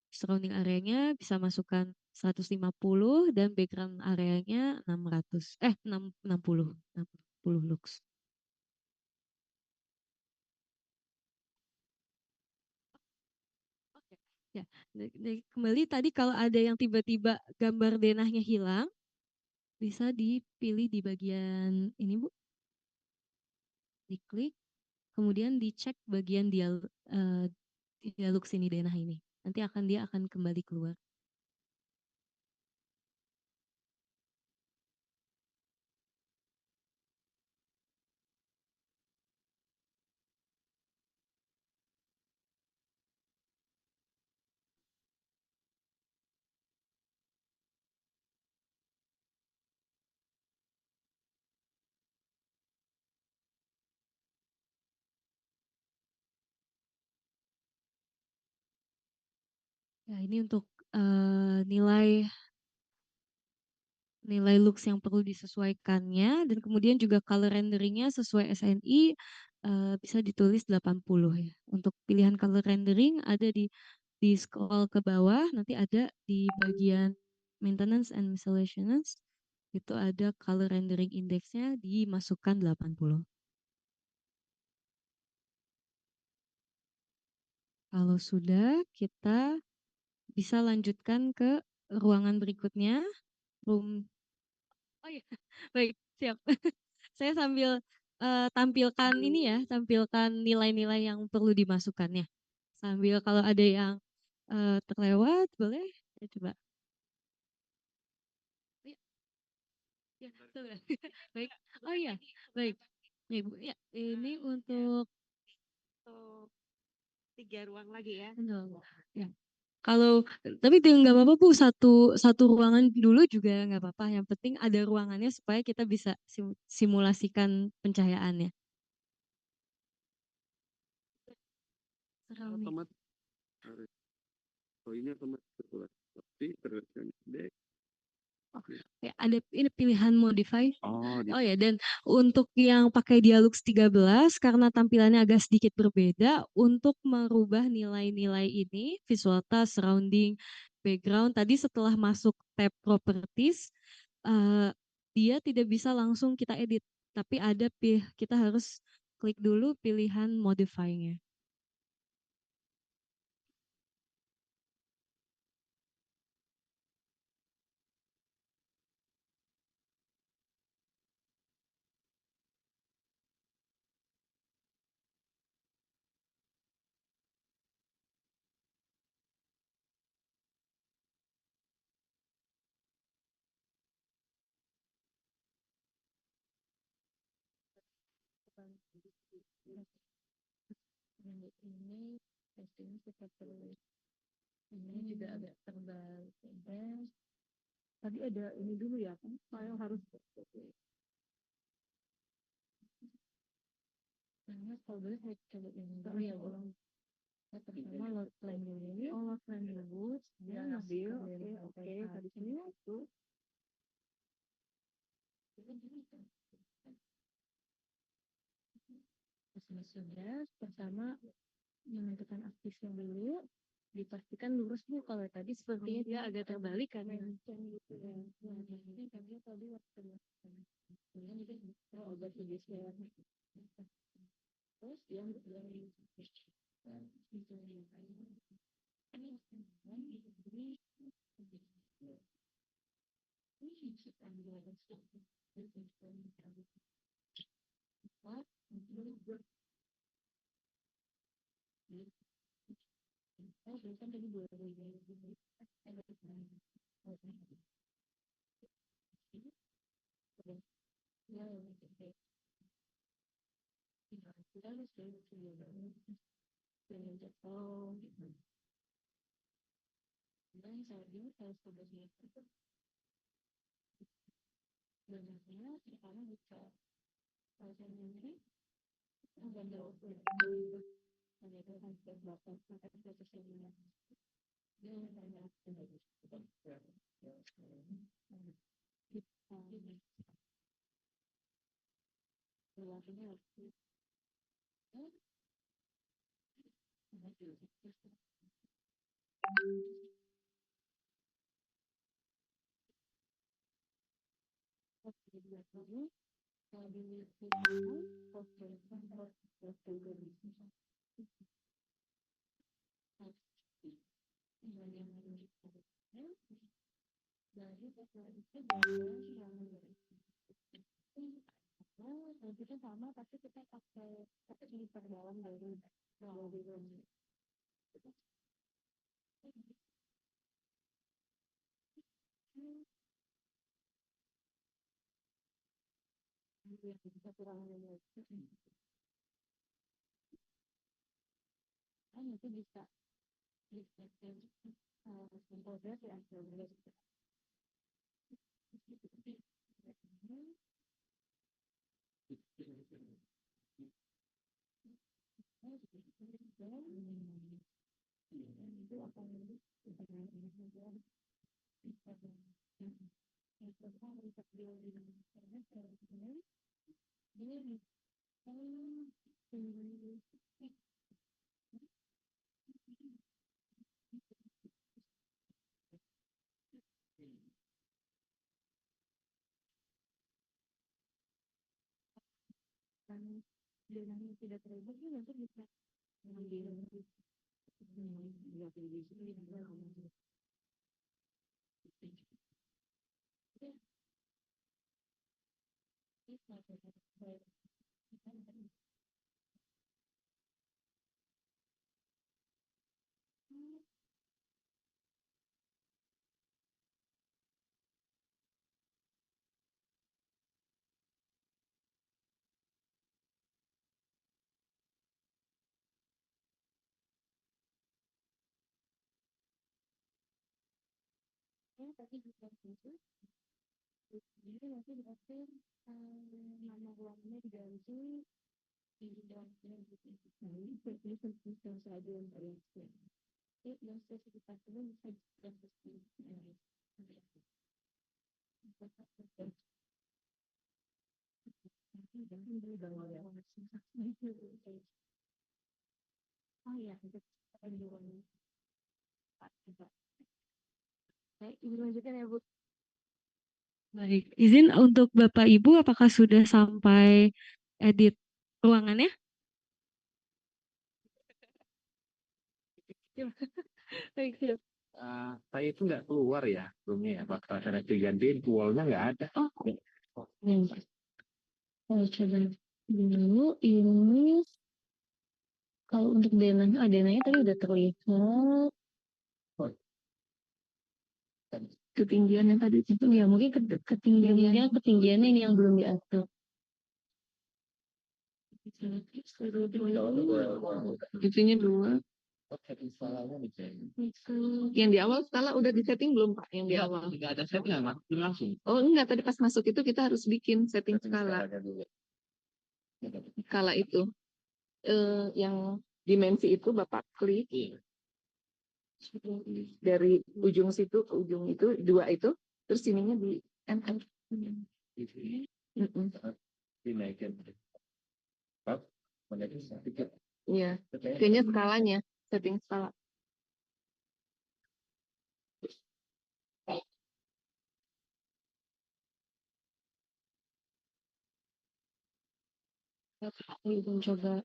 surrounding areanya bisa masukkan 150 dan background areanya 60 lux. Oke. Ya, kembali tadi kalau ada yang tiba-tiba gambar denahnya hilang, bisa dipilih di bagian ini Bu, diklik, kemudian dicek bagian dialog sini denah ini. Nanti dia akan kembali keluar. Ya, ini untuk nilai looks yang perlu disesuaikannya, dan kemudian juga color renderingnya sesuai SNI bisa ditulis 80 ya. Untuk pilihan color rendering ada di scroll ke bawah, nanti ada di bagian maintenance and miscellaneous, itu ada color rendering indexnya dimasukkan 80. Kalau sudah, kita bisa lanjutkan ke ruangan berikutnya, room. Oh iya, baik, siap. Saya sambil tampilkan ini ya, tampilkan nilai-nilai yang perlu dimasukkannya. Sambil kalau ada yang terlewat, boleh ya coba. Ya, ya, coba. Baik. Oh iya, baik. Nih, Bu. Ya, ini untuk 3 ruang lagi ya. ya. Kalau tapi nggak apa-apa Bu, satu satu ruangan dulu juga nggak apa-apa. Yang penting ada ruangannya supaya kita bisa simulasikan pencahayaannya. Seram nih. Otomatis harus. Oh ini otomatis betul. Tapi terus dek. Ya, ada ini pilihan modify. Oh, Oh ya, dan untuk yang pakai Dialux 13 karena tampilannya agak sedikit berbeda, untuk merubah nilai-nilai ini, visual task, surrounding, background, tadi setelah masuk tab properties, eh, dia tidak bisa langsung kita edit, tapi ada kita harus klik dulu pilihan modify-nya. Ini testingnya seperti ini juga agak terbalik. Tadi ada ini dulu ya, kan file harus karena kalau boleh saya coba ini. Oh ya, belum. Pertama load plan dulu. Oh, load plan dulu. Dia ngambil. Oke. Tadi sini itu. Sudah, pertama menentukan aktifnya dulu. Dipastikan lurus Bu, kalau tadi sepertinya dia agak terbalik kan. Gitu ya. Ini tadi waktu obat terus yang kita sama tapi kita pakai di dalam dari bisa kurang nanti bisa komposer ya dananya tidak terlibat ya nanti bisa mengambil tapi juga itu jadi nanti diatur nama ruangnya diganti di dalamnya gitu. Nah ini bisa saja yang variasi. Dan spesifikasinya bisa dispesifikasikan. Oh ya, untuk baik, Ibu lanjutkan ya Bu. Baik, izin untuk Bapak Ibu apakah sudah sampai edit ruangannya? Baik, siap. Saya itu nggak keluar ya roomnya ya, bakal ada digantiin wallnya nggak ada. Oh, saya coba dulu ini kalau untuk denanya, denanya tadi udah terlihat. Ketinggiannya tadi itu ya mungkin ketinggiannya ini yang belum diatur. Itunya 2. Yang di awal skala udah disetting belum Pak? Yang di awal? Tidak ada setting, langsung. Oh enggak, tadi pas masuk itu kita harus bikin setting skala. Skala itu. Yang dimensi itu Bapak klik. Dari ujung situ ke ujung itu, 2 itu. Terus ininya di enter. Dinaikin. Iya, kayaknya skalanya, setting skala. Ibu coba.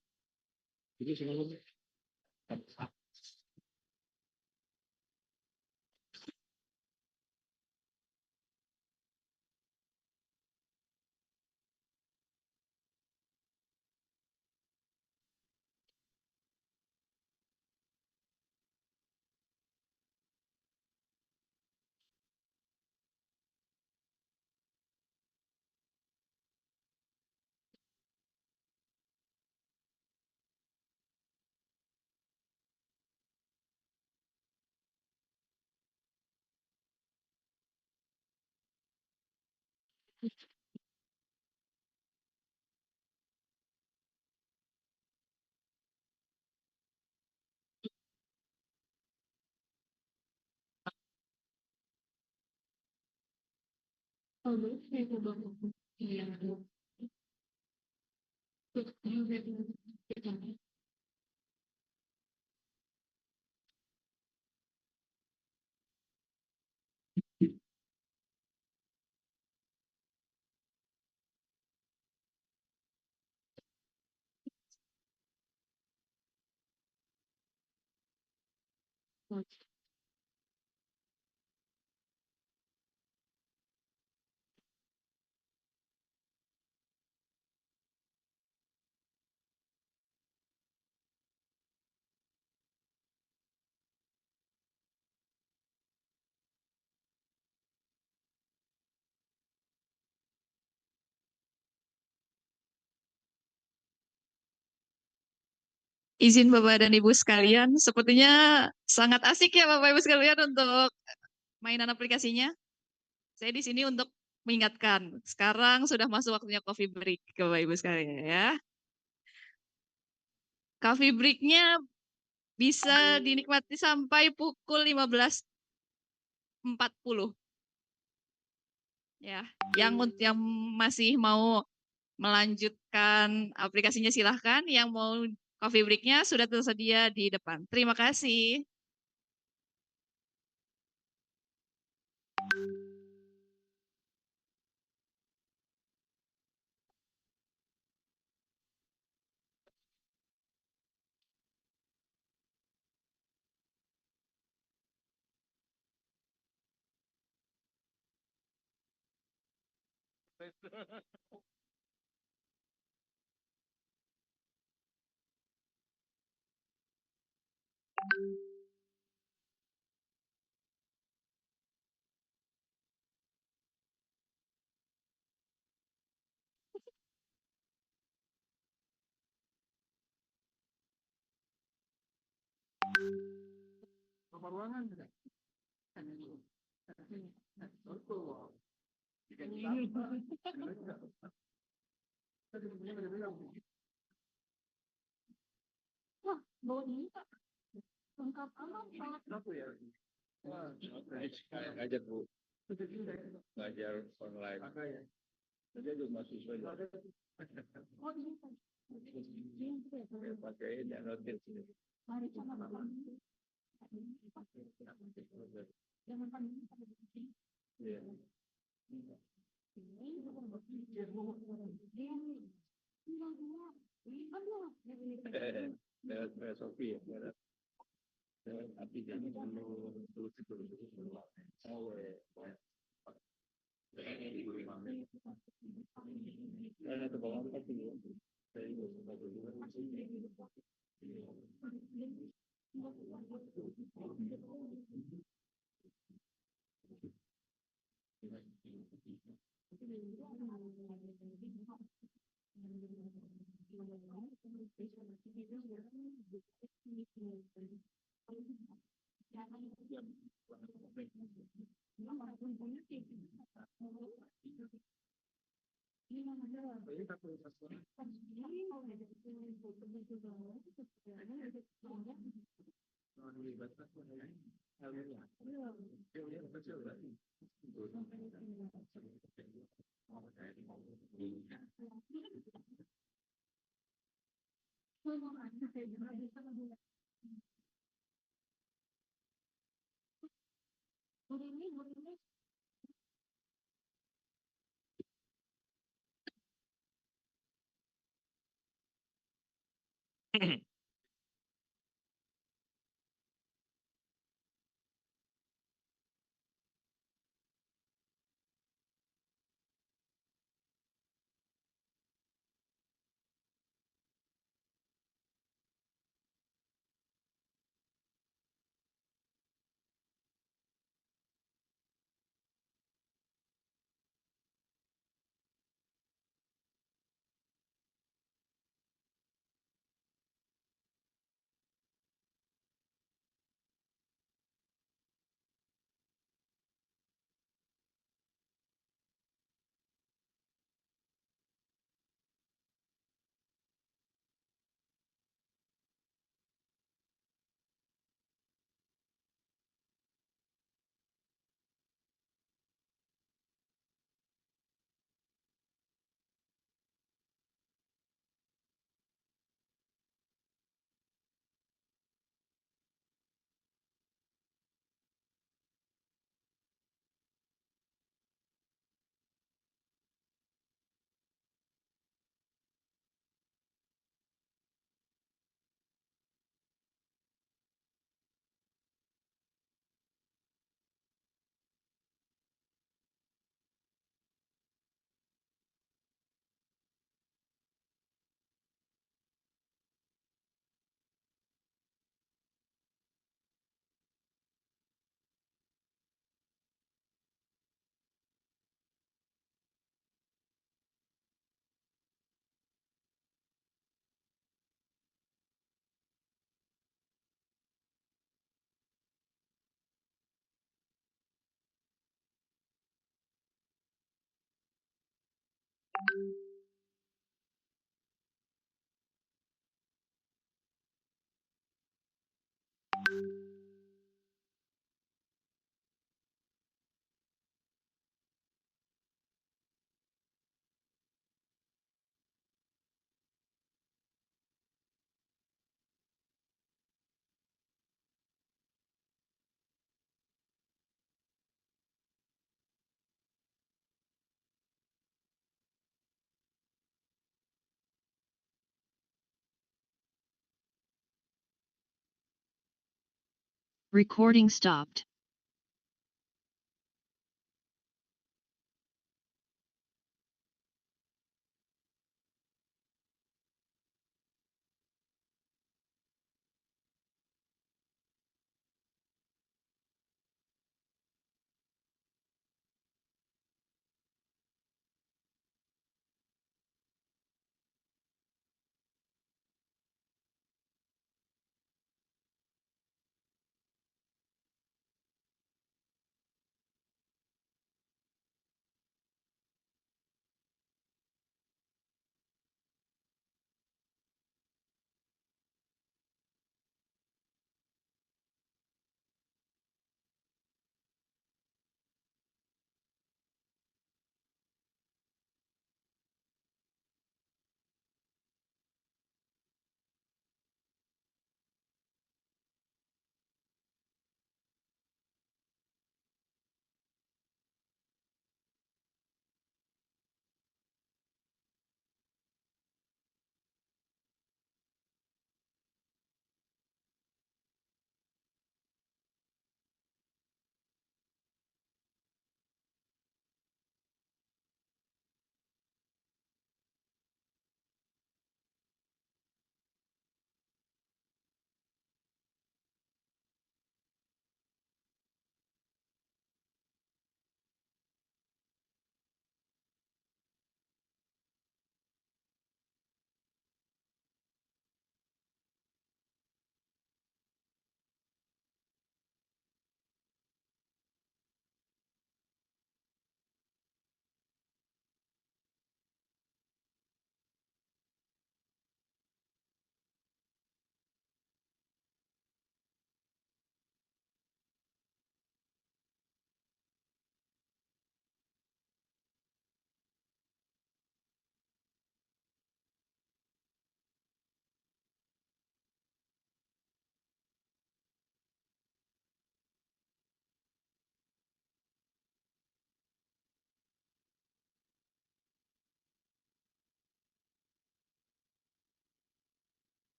Izin Bapak dan Ibu sekalian, sepertinya sangat asik ya Bapak Ibu sekalian untuk mainan aplikasinya. Saya di sini untuk mengingatkan, sekarang sudah masuk waktunya coffee break Bapak Ibu sekalian ya. Coffee breaknya bisa dinikmati sampai pukul 15.40. Ya, yang masih mau melanjutkan aplikasinya silahkan, yang mau coffee breaknya sudah tersedia di depan. Terima kasih. Apa ruangan? Wah, bawa ini Pak. Lengkap amat banget. Apa ya? Ngajar Bu, ngajar online. Jadi ada mahasiswa juga. Oh, ini Pak. Pakai notis. Mari sama Bapak. Jangan pandemi. Iya. Lewat Sofi ya. Tapi jadi terus. Ada bawaan tapi ya. Recording stopped. . .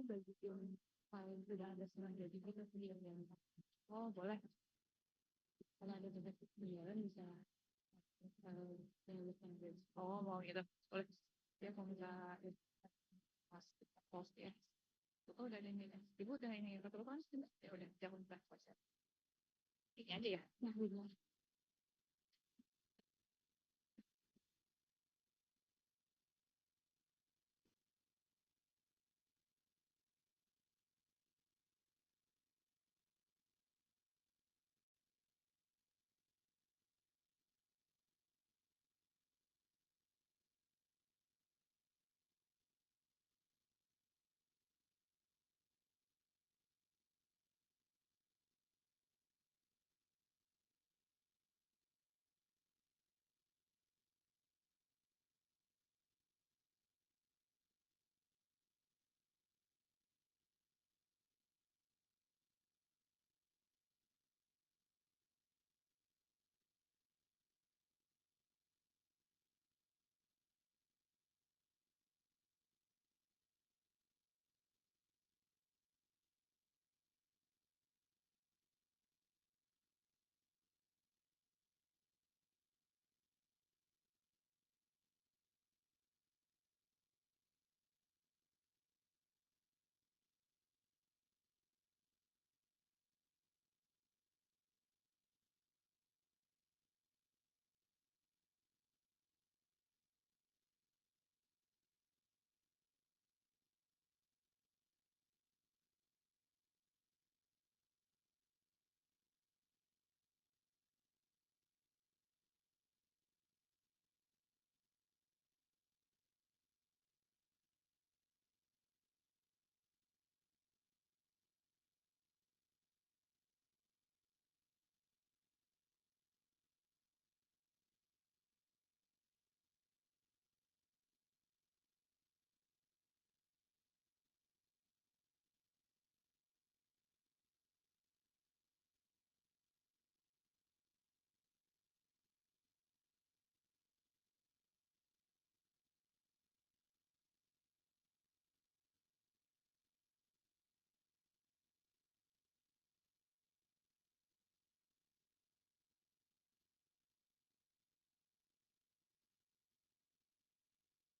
bagiin file sudah ada semua jadi kita video yang oh boleh kalau ada tugas berjalan bisa oh mau gitu boleh ya kalau misalnya pas post ya oh udah ada ini ibu udah ini keterus ya udah jangan lupa post ya ini aja ya nah benar.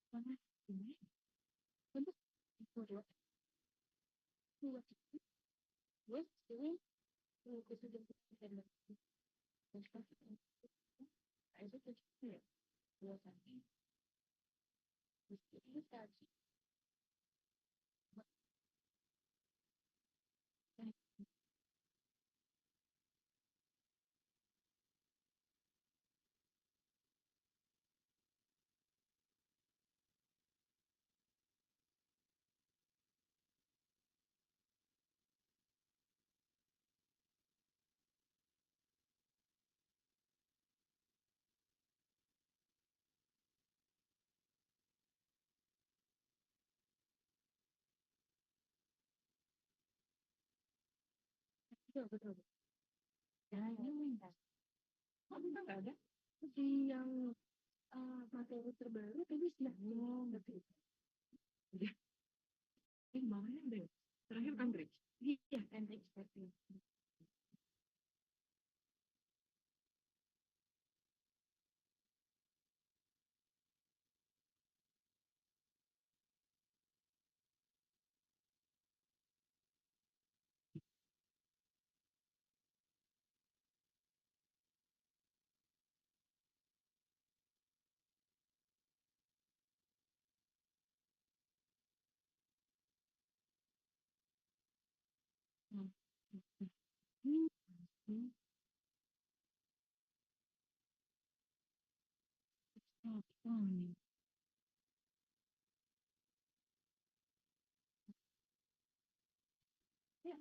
Mana ini untuk itu dua dua dua ini sudah ada itu tuh ya dua kali itu tadi betul betul ya ini kok bisa nggak ada di yang materi terbaru tadi sudah betul udah ini mana deh terakhir Android iya Android seperti hmm. Hmm. Hmm. Oh, oh, nih. Ya.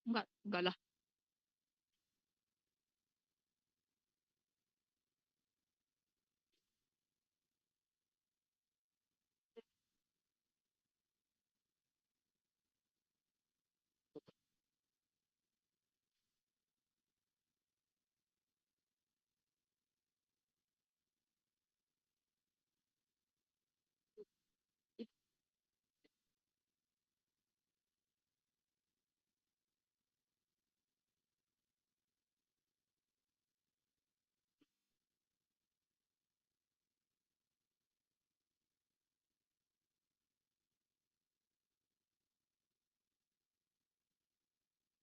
Enggak lah.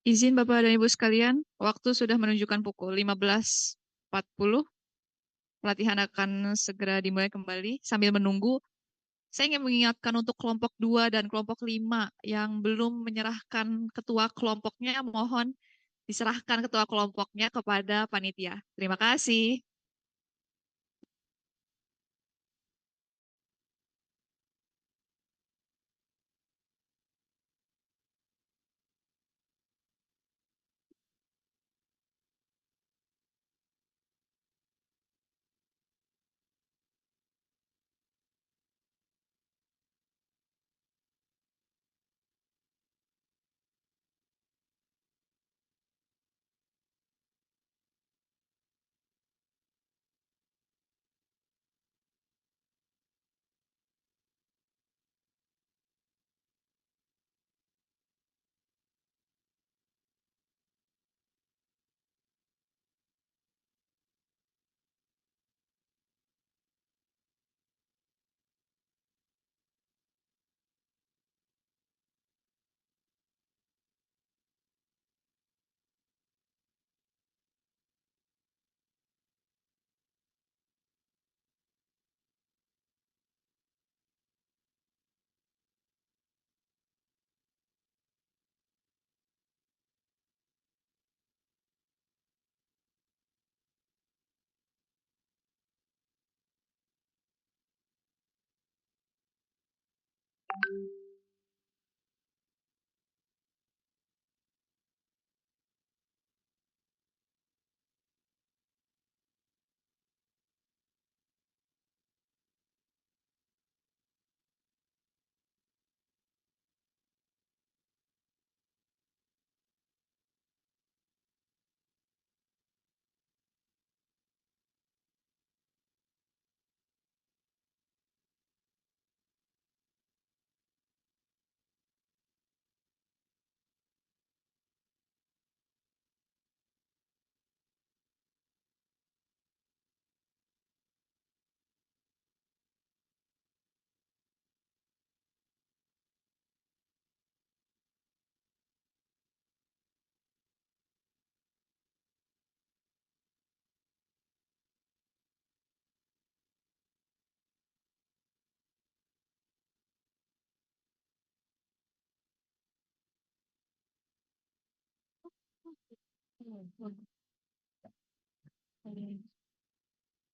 Izin Bapak dan Ibu sekalian, waktu sudah menunjukkan pukul 15.40. Pelatihan akan segera dimulai kembali. Sambil menunggu, saya ingin mengingatkan untuk kelompok 2 dan kelompok 5 yang belum menyerahkan ketua kelompoknya, mohon diserahkan ketua kelompoknya kepada panitia. Terima kasih.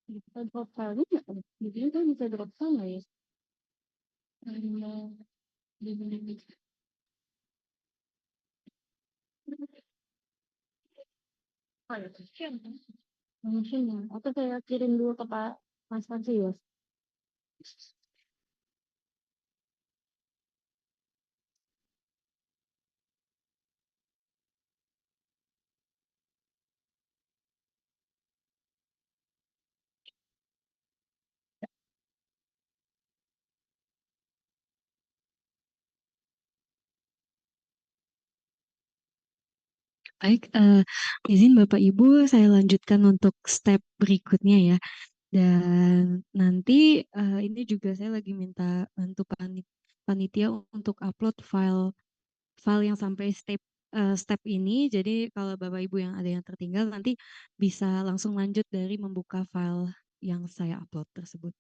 Bisa drop file nggak? Jadi kan bisa drop file nggak ya? Oh ya, mungkin ya. Atau saya kirim dulu ke Pak Mas Fransius. Baik, izin Bapak Ibu, saya lanjutkan untuk step berikutnya ya. Dan nanti ini juga saya lagi minta bantu panitia untuk upload file file yang sampai step ini. Jadi kalau Bapak Ibu yang ada yang tertinggal nanti bisa langsung lanjut dari membuka file yang saya upload tersebut.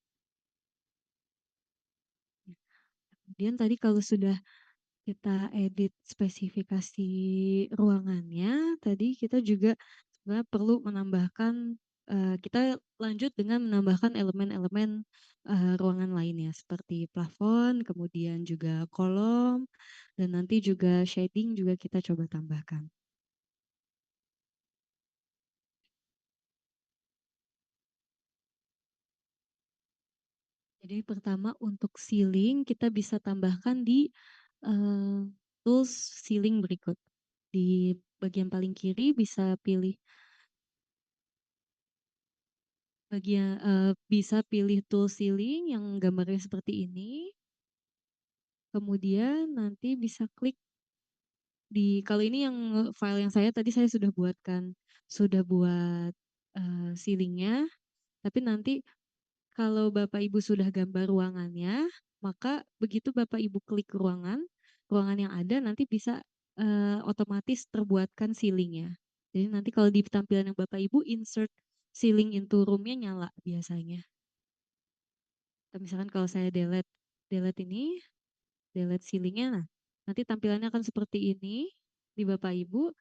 Kemudian tadi kalau sudah kita edit spesifikasi ruangannya, tadi kita juga sebenarnya perlu menambahkan kita lanjut dengan menambahkan elemen-elemen ruangan lainnya seperti plafon, kemudian juga kolom, dan nanti juga shading juga kita coba tambahkan. Jadi pertama untuk ceiling kita bisa tambahkan di tools ceiling berikut. Di bagian paling kiri bisa pilih bisa pilih tool ceiling yang gambarnya seperti ini. Kemudian nanti bisa klik kalau ini yang file yang tadi saya sudah buatkan, sudah buat ceilingnya. Tapi nanti kalau Bapak Ibu sudah gambar ruangannya, maka begitu Bapak Ibu klik ruangan yang ada nanti bisa otomatis terbuatkan ceilingnya. Jadi nanti kalau di tampilan yang Bapak Ibu insert ceiling into room-nya nyala biasanya. Atau misalkan kalau saya delete ini, delete ceilingnya, nah nanti tampilannya akan seperti ini di Bapak Ibu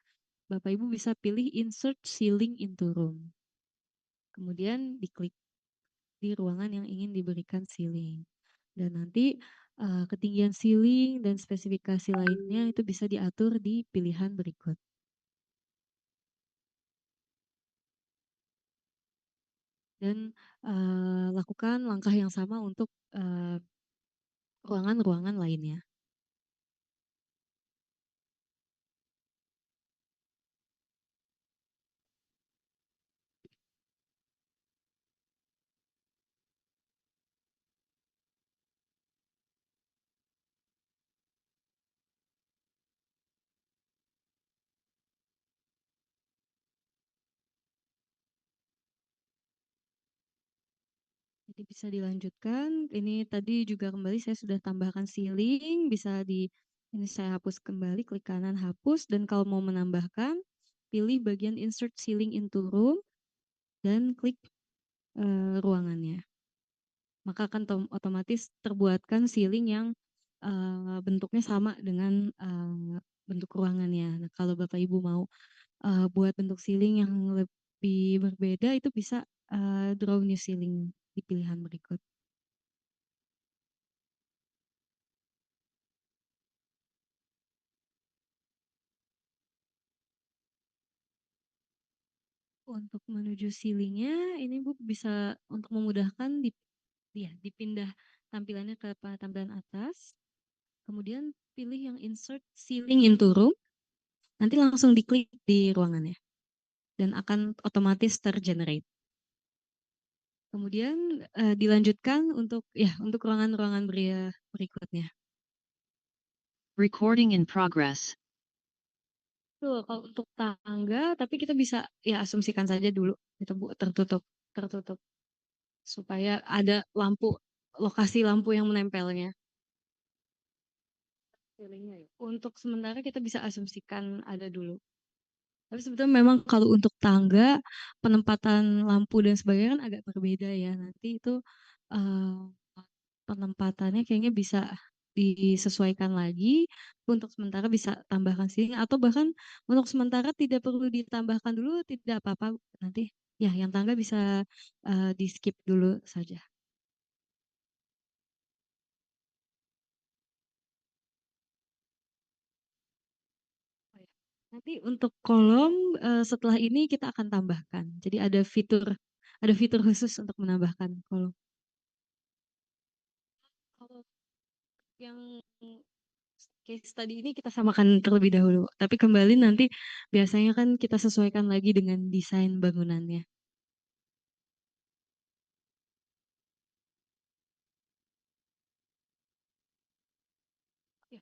bisa pilih insert ceiling into room. Kemudian diklik di ruangan yang ingin diberikan ceiling. Dan nanti ketinggian ceiling dan spesifikasi lainnya itu bisa diatur di pilihan berikut. Dan lakukan langkah yang sama untuk ruangan-ruangan lainnya. Jadi bisa dilanjutkan. Ini tadi juga kembali saya sudah tambahkan ceiling, ini saya hapus kembali, klik kanan hapus, dan kalau mau menambahkan, pilih bagian insert ceiling into room dan klik ruangannya. Maka akan otomatis terbuatkan ceiling yang bentuknya sama dengan bentuk ruangannya. Nah, kalau Bapak Ibu mau buat bentuk ceiling yang lebih berbeda, itu bisa draw new ceiling di pilihan berikut. Untuk menuju ceilingnya, ini Bu bisa untuk memudahkan dipindah tampilannya ke tampilan atas. Kemudian pilih yang insert ceiling into room. Nanti langsung diklik di ruangannya. Dan akan otomatis tergenerate. Kemudian dilanjutkan untuk ruangan-ruangan berikutnya. Recording in progress. Tuh, kalau untuk tangga, tapi kita bisa ya asumsikan saja dulu itu Bu tertutup supaya ada lokasi lampu yang menempelnya. Untuk sementara kita bisa asumsikan ada dulu. Tapi sebetulnya memang kalau untuk tangga, penempatan lampu dan sebagainya kan agak berbeda ya. Nanti itu penempatannya kayaknya bisa disesuaikan lagi. Untuk sementara bisa tambahkan sini atau bahkan untuk sementara tidak perlu ditambahkan dulu, tidak apa-apa. Nanti ya yang tangga bisa di skip dulu saja. Nanti untuk kolom setelah ini kita akan tambahkan. Jadi ada fitur khusus untuk menambahkan kolom. Kalau yang case tadi ini kita samakan terlebih dahulu. Tapi kembali nanti biasanya kan kita sesuaikan lagi dengan desain bangunannya. Ya.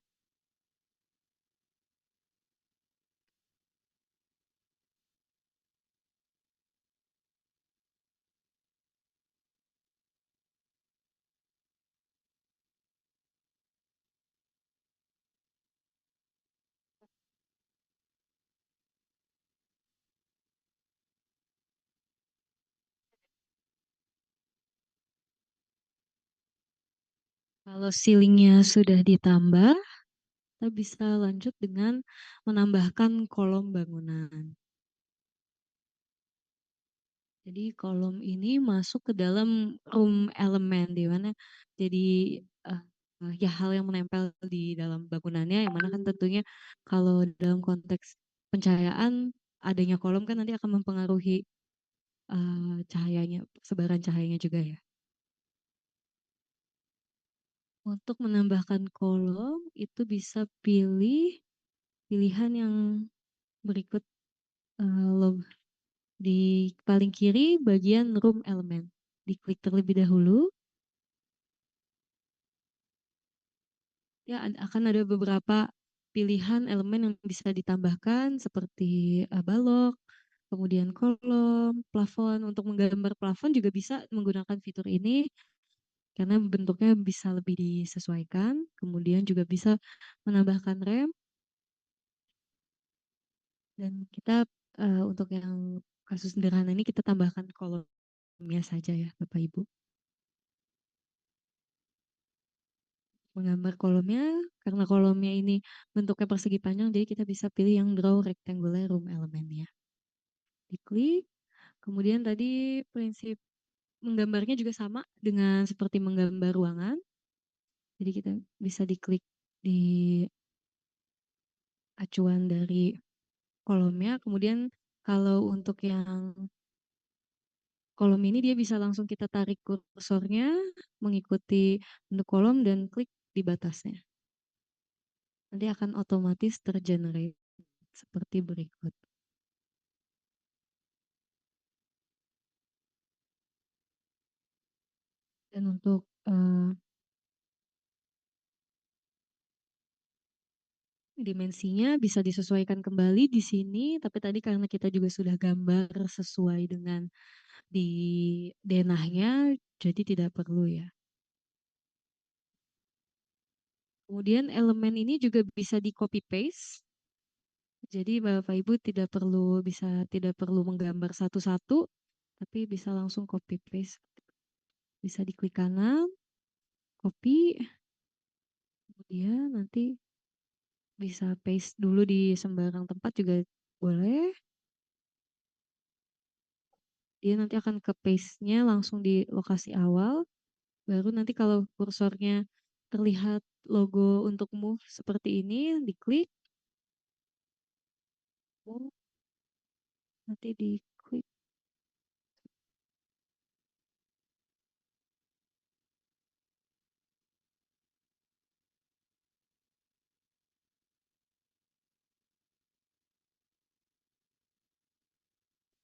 Kalau ceilingnya sudah ditambah, kita bisa lanjut dengan menambahkan kolom bangunan. Jadi kolom ini masuk ke dalam room element di mana jadi eh, ya hal yang menempel di dalam bangunannya yang mana kan tentunya kalau dalam konteks pencahayaan adanya kolom kan nanti akan mempengaruhi cahayanya, sebaran cahayanya juga ya. Untuk menambahkan kolom itu bisa pilih pilihan yang berikut, di paling kiri bagian room element. Diklik terlebih dahulu. Ya, akan ada beberapa pilihan elemen yang bisa ditambahkan seperti balok, kemudian kolom, plafon. Untuk menggambar plafon juga bisa menggunakan fitur ini karena bentuknya bisa lebih disesuaikan. Kemudian juga bisa menambahkan rem dan kita untuk yang kasus sederhana ini kita tambahkan kolomnya saja ya Bapak Ibu. Menggambar kolomnya, karena kolomnya ini bentuknya persegi panjang, jadi kita bisa pilih yang draw rectangular room elementnya. Diklik, kemudian tadi prinsip menggambarnya juga sama dengan seperti menggambar ruangan. Jadi kita bisa diklik di acuan dari kolomnya, kemudian kalau untuk yang kolom ini dia bisa langsung kita tarik kursornya mengikuti bentuk kolom dan klik di batasnya. Nanti akan otomatis tergenerate seperti berikut. Dan untuk dimensinya bisa disesuaikan kembali di sini, tapi tadi karena kita juga sudah gambar sesuai dengan di denahnya, jadi tidak perlu ya. Kemudian elemen ini juga bisa di copy paste. Jadi Bapak Ibu tidak perlu menggambar satu-satu, tapi bisa langsung copy paste. Bisa diklik kanan, copy, kemudian nanti bisa paste dulu di sembarang tempat juga boleh. Dia nanti akan ke paste-nya langsung di lokasi awal. Baru nanti kalau kursornya terlihat logo untuk move seperti ini, diklik. Nanti diklik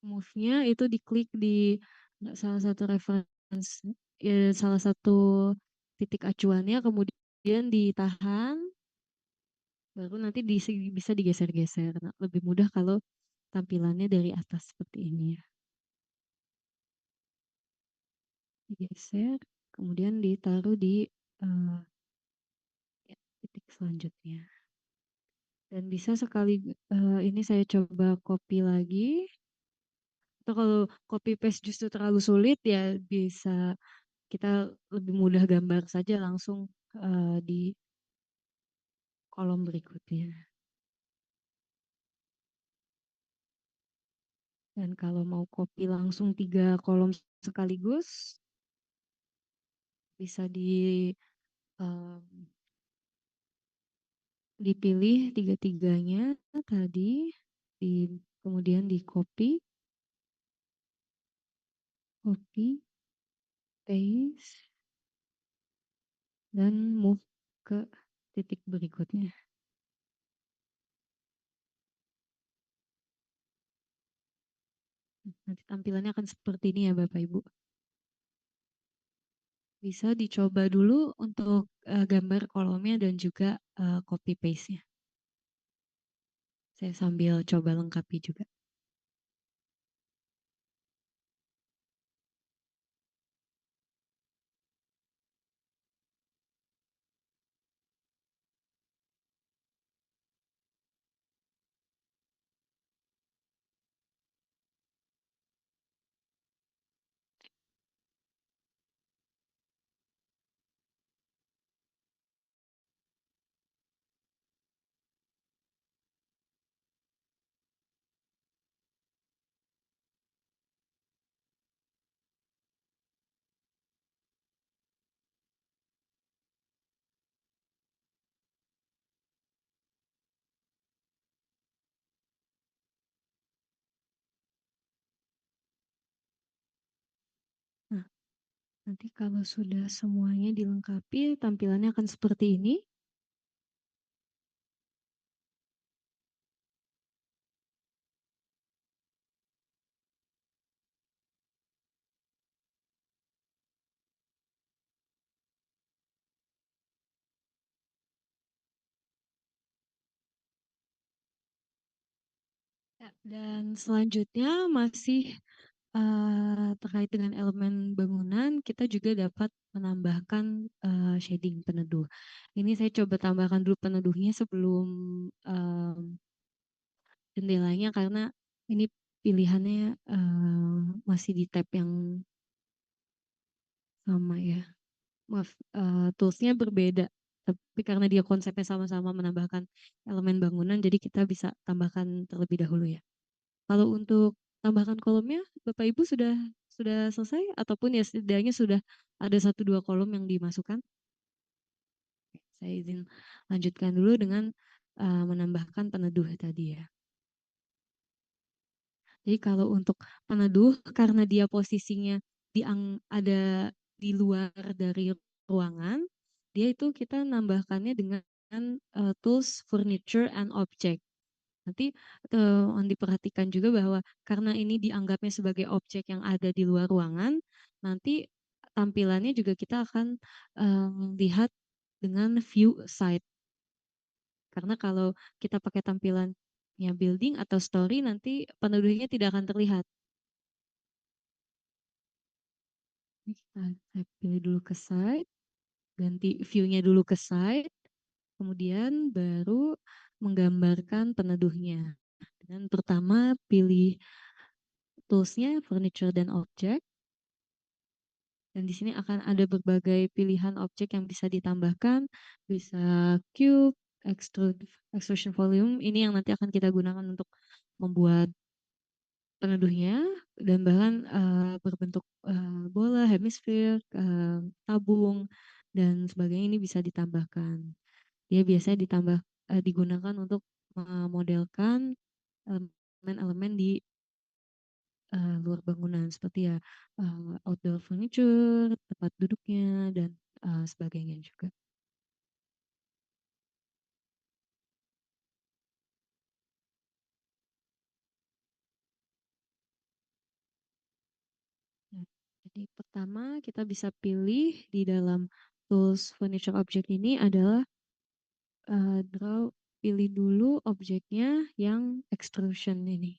move-nya itu diklik di salah satu reference, ya, salah satu titik acuannya, kemudian ditahan, baru nanti bisa digeser-geser. Nah, lebih mudah kalau tampilannya dari atas seperti ini ya. Digeser, kemudian ditaruh di eh, ya, titik selanjutnya. Dan bisa sekali ini saya coba copy lagi. Atau kalau copy paste justru terlalu sulit ya bisa kita lebih mudah gambar saja langsung di kolom berikutnya. Dan kalau mau copy langsung 3 kolom sekaligus bisa em, dipilih tiga-tiganya tadi, kemudian di copy, paste, dan move ke titik berikutnya. Nanti tampilannya akan seperti ini ya Bapak Ibu. Bisa dicoba dulu untuk gambar kolomnya dan juga copy paste-nya. Saya sambil coba lengkapi juga. Nanti kalau sudah semuanya dilengkapi, tampilannya akan seperti ini. Ya, dan selanjutnya masih terkait dengan elemen bangunan, kita juga dapat menambahkan shading peneduh. Ini saya coba tambahkan dulu peneduhnya sebelum jendelanya karena ini pilihannya masih di tab yang sama ya. Maaf, toolsnya berbeda. Tapi karena dia konsepnya sama-sama menambahkan elemen bangunan, jadi kita bisa tambahkan terlebih dahulu ya. Kalau untuk tambahkan kolomnya, Bapak Ibu sudah selesai ataupun ya setidaknya sudah ada satu dua kolom yang dimasukkan. Saya izin lanjutkan dulu dengan menambahkan peneduh tadi ya. Jadi kalau untuk peneduh karena dia posisinya ada di luar dari ruangan, dia itu kita nambahkannya dengan tools furniture and object. Nanti diperhatikan juga bahwa karena ini dianggapnya sebagai objek yang ada di luar ruangan, nanti tampilannya juga kita akan lihat dengan view side. Karena kalau kita pakai tampilannya building atau story, nanti peneduhnya tidak akan terlihat. Ini saya pilih dulu ke side, ganti view-nya dulu ke side, kemudian baru menggambarkan peneduhnya. Dan pertama pilih tools-nya furniture dan object. Dan di sini akan ada berbagai pilihan objek yang bisa ditambahkan, bisa cube, extrusion volume, ini yang nanti akan kita gunakan untuk membuat peneduhnya, dan bahkan berbentuk bola, hemisfer, tabung, dan sebagainya ini bisa ditambahkan. Dia biasanya digunakan untuk memodelkan elemen-elemen di luar bangunan seperti ya outdoor furniture, tempat duduknya, dan sebagainya juga. Nah, jadi pertama kita bisa pilih di dalam tools furniture object ini adalah pilih dulu objeknya yang extrusion ini.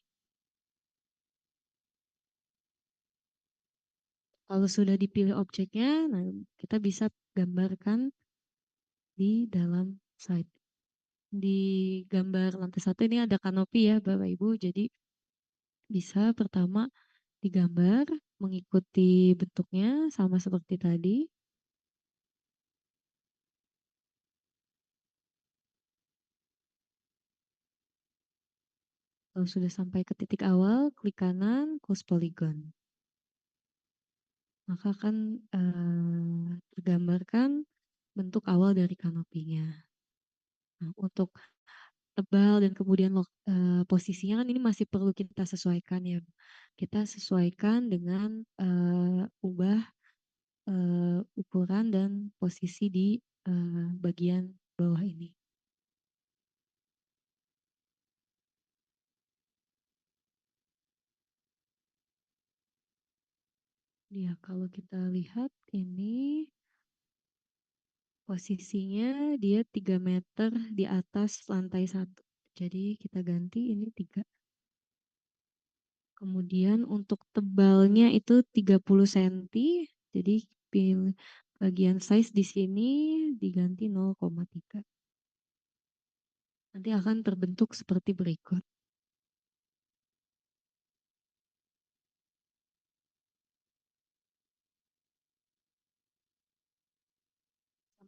Kalau sudah dipilih objeknya, nah kita bisa gambarkan di dalam site. Di gambar lantai satu ini ada kanopi ya Bapak Ibu, jadi bisa pertama digambar mengikuti bentuknya sama seperti tadi. Kalau sudah sampai ke titik awal, klik kanan, close polygon. Maka akan tergambarkan bentuk awal dari kanopinya. Nah, untuk tebal dan kemudian posisinya kan ini masih perlu kita sesuaikan ya. Kita sesuaikan dengan ubah ukuran dan posisi di bagian bawah ini. Ya, kalau kita lihat ini posisinya dia 3 meter di atas lantai 1. Jadi kita ganti ini 3. Kemudian untuk tebalnya itu 30 cm. Jadi pilih bagian size di sini diganti 0,3. Nanti akan terbentuk seperti berikut.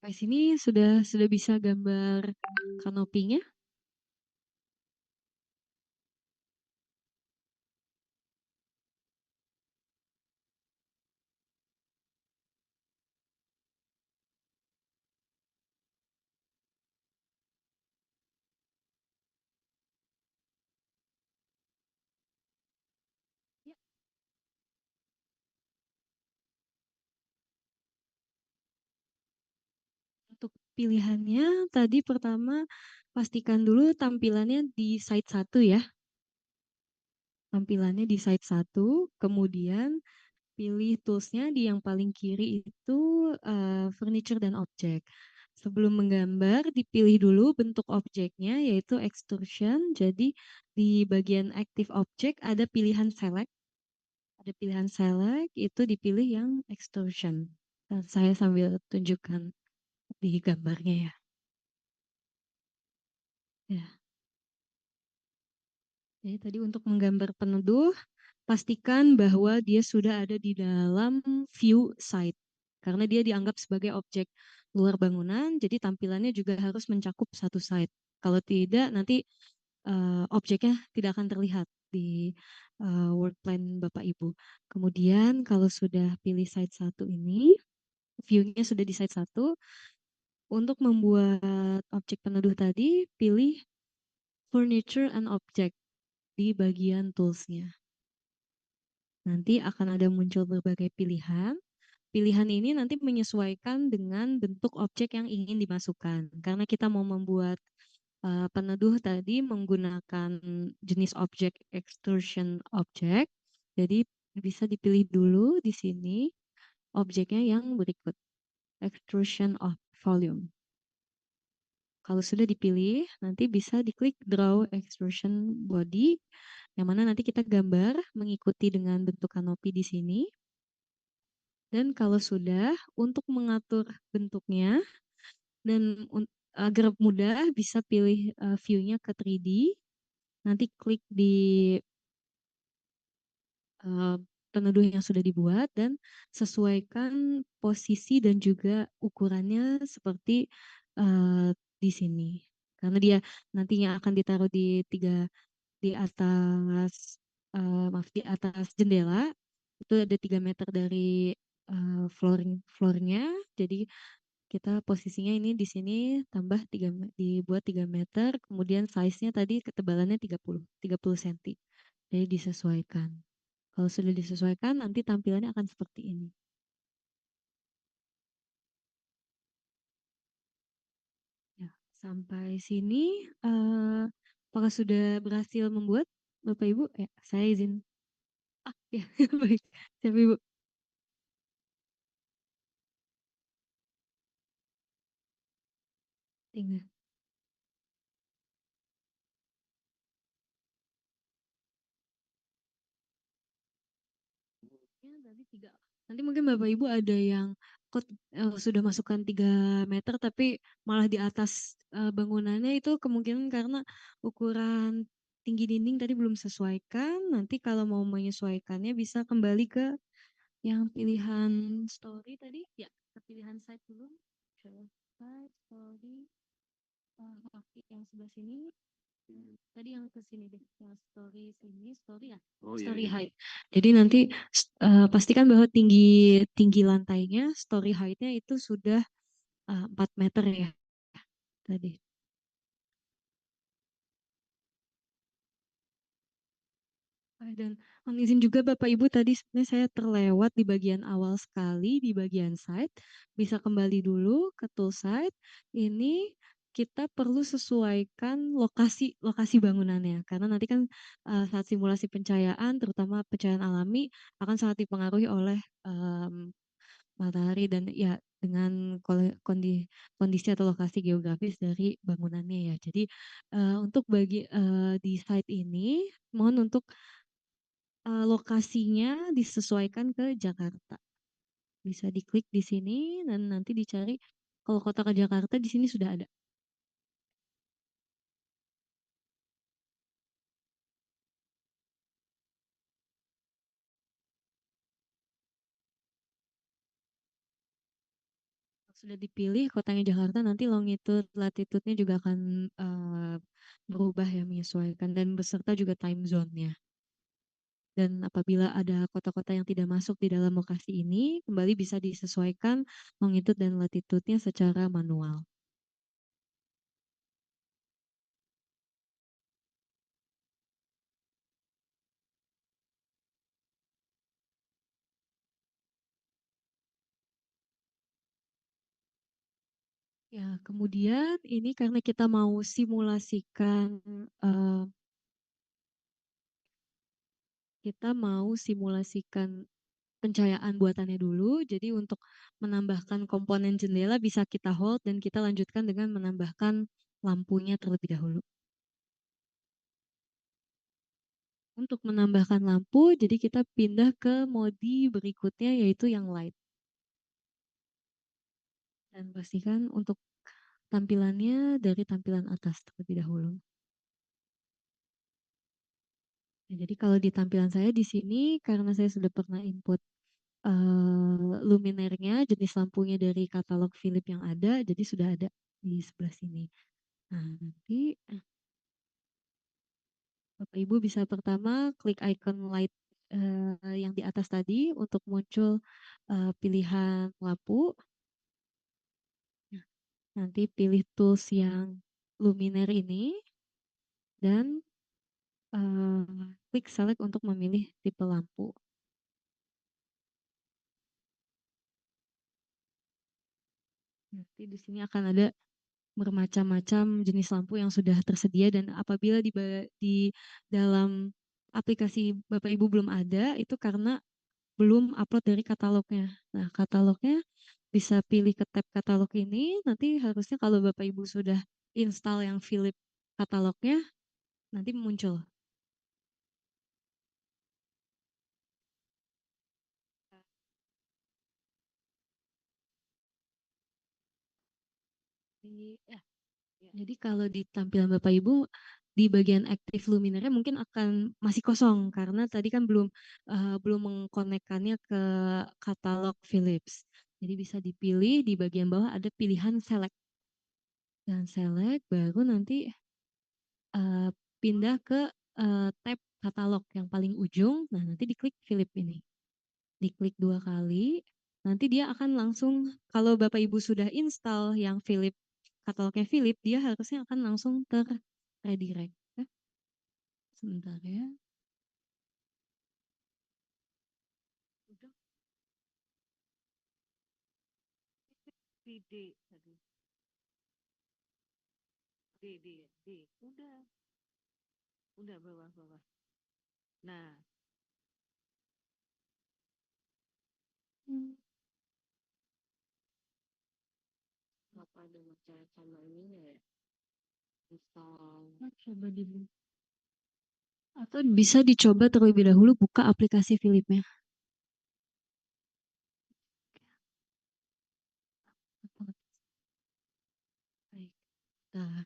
Sampai sini sudah bisa gambar kanopinya. Ya. pilihannya tadi pertama pastikan dulu tampilannya di site 1 ya. Tampilannya di site 1, kemudian pilih toolsnya di yang paling kiri itu furniture dan objek. Sebelum menggambar, dipilih dulu bentuk objeknya yaitu extrusion. Jadi di bagian active object ada pilihan select. Ada pilihan select, itu dipilih yang extrusion. Dan saya sambil tunjukkan di gambarnya ya. Ya. Jadi tadi untuk menggambar peneduh, pastikan bahwa dia sudah ada di dalam view site. Karena dia dianggap sebagai objek luar bangunan, jadi tampilannya juga harus mencakup satu site. Kalau tidak, nanti objeknya tidak akan terlihat di work plan Bapak Ibu. Kemudian kalau sudah pilih site 1 ini, view-nya sudah di site 1, untuk membuat objek peneduh tadi, pilih furniture and object di bagian tools-nya. Nanti akan ada muncul berbagai pilihan. Pilihan ini nanti menyesuaikan dengan bentuk objek yang ingin dimasukkan. Karena kita mau membuat peneduh tadi menggunakan jenis objek extrusion object. Jadi bisa dipilih dulu di sini objeknya yang berikut. Extrusion of volume. Kalau sudah dipilih, nanti bisa diklik draw extrusion body, yang mana nanti kita gambar mengikuti dengan bentuk kanopi di sini. Dan kalau sudah, untuk mengatur bentuknya dan agar mudah bisa pilih view-nya ke 3D. Nanti klik di peneduh yang sudah dibuat dan sesuaikan posisi dan juga ukurannya seperti di sini. Karena dia nantinya akan ditaruh di atas maaf di atas jendela, itu ada 3 meter dari floornya. Jadi kita posisinya ini di sini tambah dibuat 3 meter, kemudian size-nya tadi ketebalannya 30 cm. Jadi disesuaikan. Kalau sudah disesuaikan, nanti tampilannya akan seperti ini. Ya, sampai sini, apakah sudah berhasil membuat, Bapak Ibu? Ya, saya izin. Ya, baik. Siap, Ibu. Tinggal. Ya, tadi 3. Nanti mungkin Bapak Ibu ada yang sudah masukkan 3 meter tapi malah di atas bangunannya, itu kemungkinan karena ukuran tinggi dinding tadi belum sesuaikan. Nanti kalau mau menyesuaikannya bisa kembali ke yang pilihan story tadi. Ya, ke pilihan site dulu. Site, story, yang sebelah sini. Tadi yang ke sini deh, yang story sini, story ya, Oh iya, story iya. height. Jadi nanti pastikan bahwa tinggi lantainya, story height-nya itu sudah 4 meter ya tadi. Dan mohon izin juga Bapak Ibu, tadi sebenarnya saya terlewat di bagian awal sekali, di bagian site. Bisa kembali dulu ke tool site. Ini kita perlu sesuaikan lokasi bangunannya. Karena nanti kan saat simulasi pencahayaan, terutama pencahayaan alami, akan sangat dipengaruhi oleh matahari dan ya dengan kondisi atau lokasi geografis dari bangunannya ya. Jadi untuk di site ini, mohon untuk lokasinya disesuaikan ke Jakarta. Bisa diklik di sini dan nanti dicari kalau kota ke Jakarta di sini sudah ada. Sudah dipilih kotanya Jakarta, nanti longitude, latitude-nya juga akan berubah ya, menyesuaikan dan beserta juga time zone-nya. Dan apabila ada kota-kota yang tidak masuk di dalam lokasi ini, kembali bisa disesuaikan longitude dan latitude-nya secara manual. Ya, kemudian ini karena kita mau simulasikan eh, pencahayaan buatannya dulu. Jadi untuk menambahkan komponen jendela bisa kita hold dan kita lanjutkan dengan menambahkan lampunya terlebih dahulu. Untuk menambahkan lampu, jadi kita pindah ke modi berikutnya yaitu yang light. Dan pastikan untuk tampilannya dari tampilan atas terlebih dahulu. Nah, jadi kalau di tampilan saya di sini karena saya sudah pernah input luminernya, jenis lampunya dari katalog Philips yang ada, jadi sudah ada di sebelah sini. Nah, nanti Bapak Ibu bisa pertama klik icon light yang di atas tadi untuk muncul pilihan lampu. Nah, nanti pilih tools yang luminer ini dan klik select untuk memilih tipe lampu. Nanti di sini akan ada bermacam-macam jenis lampu yang sudah tersedia dan apabila di dalam aplikasi Bapak Ibu belum ada itu karena belum upload dari katalognya. Nah, katalognya bisa pilih ke tab katalog ini, nanti harusnya kalau Bapak Ibu sudah install yang Philips katalognya, nanti muncul. Jadi kalau di tampilan Bapak Ibu di bagian active luminernya mungkin akan masih kosong karena tadi kan belum mengkonekkannya ke katalog Philips. Jadi bisa dipilih di bagian bawah ada pilihan select dan select baru nanti eh, pindah ke tab katalog yang paling ujung. Nah, nanti diklik Philips ini. Diklik 2 kali. Nanti dia akan langsung kalau Bapak Ibu sudah install yang Philips katalognya Philips, dia harusnya akan langsung redirect. Sebentar ya. Udah D tadi. D. Udah bawah. Nah, apa ada macam sama ininya ya? Install. Coba di atau bisa dicoba terlebih dahulu buka aplikasi Philipsnya. Baik. Nah,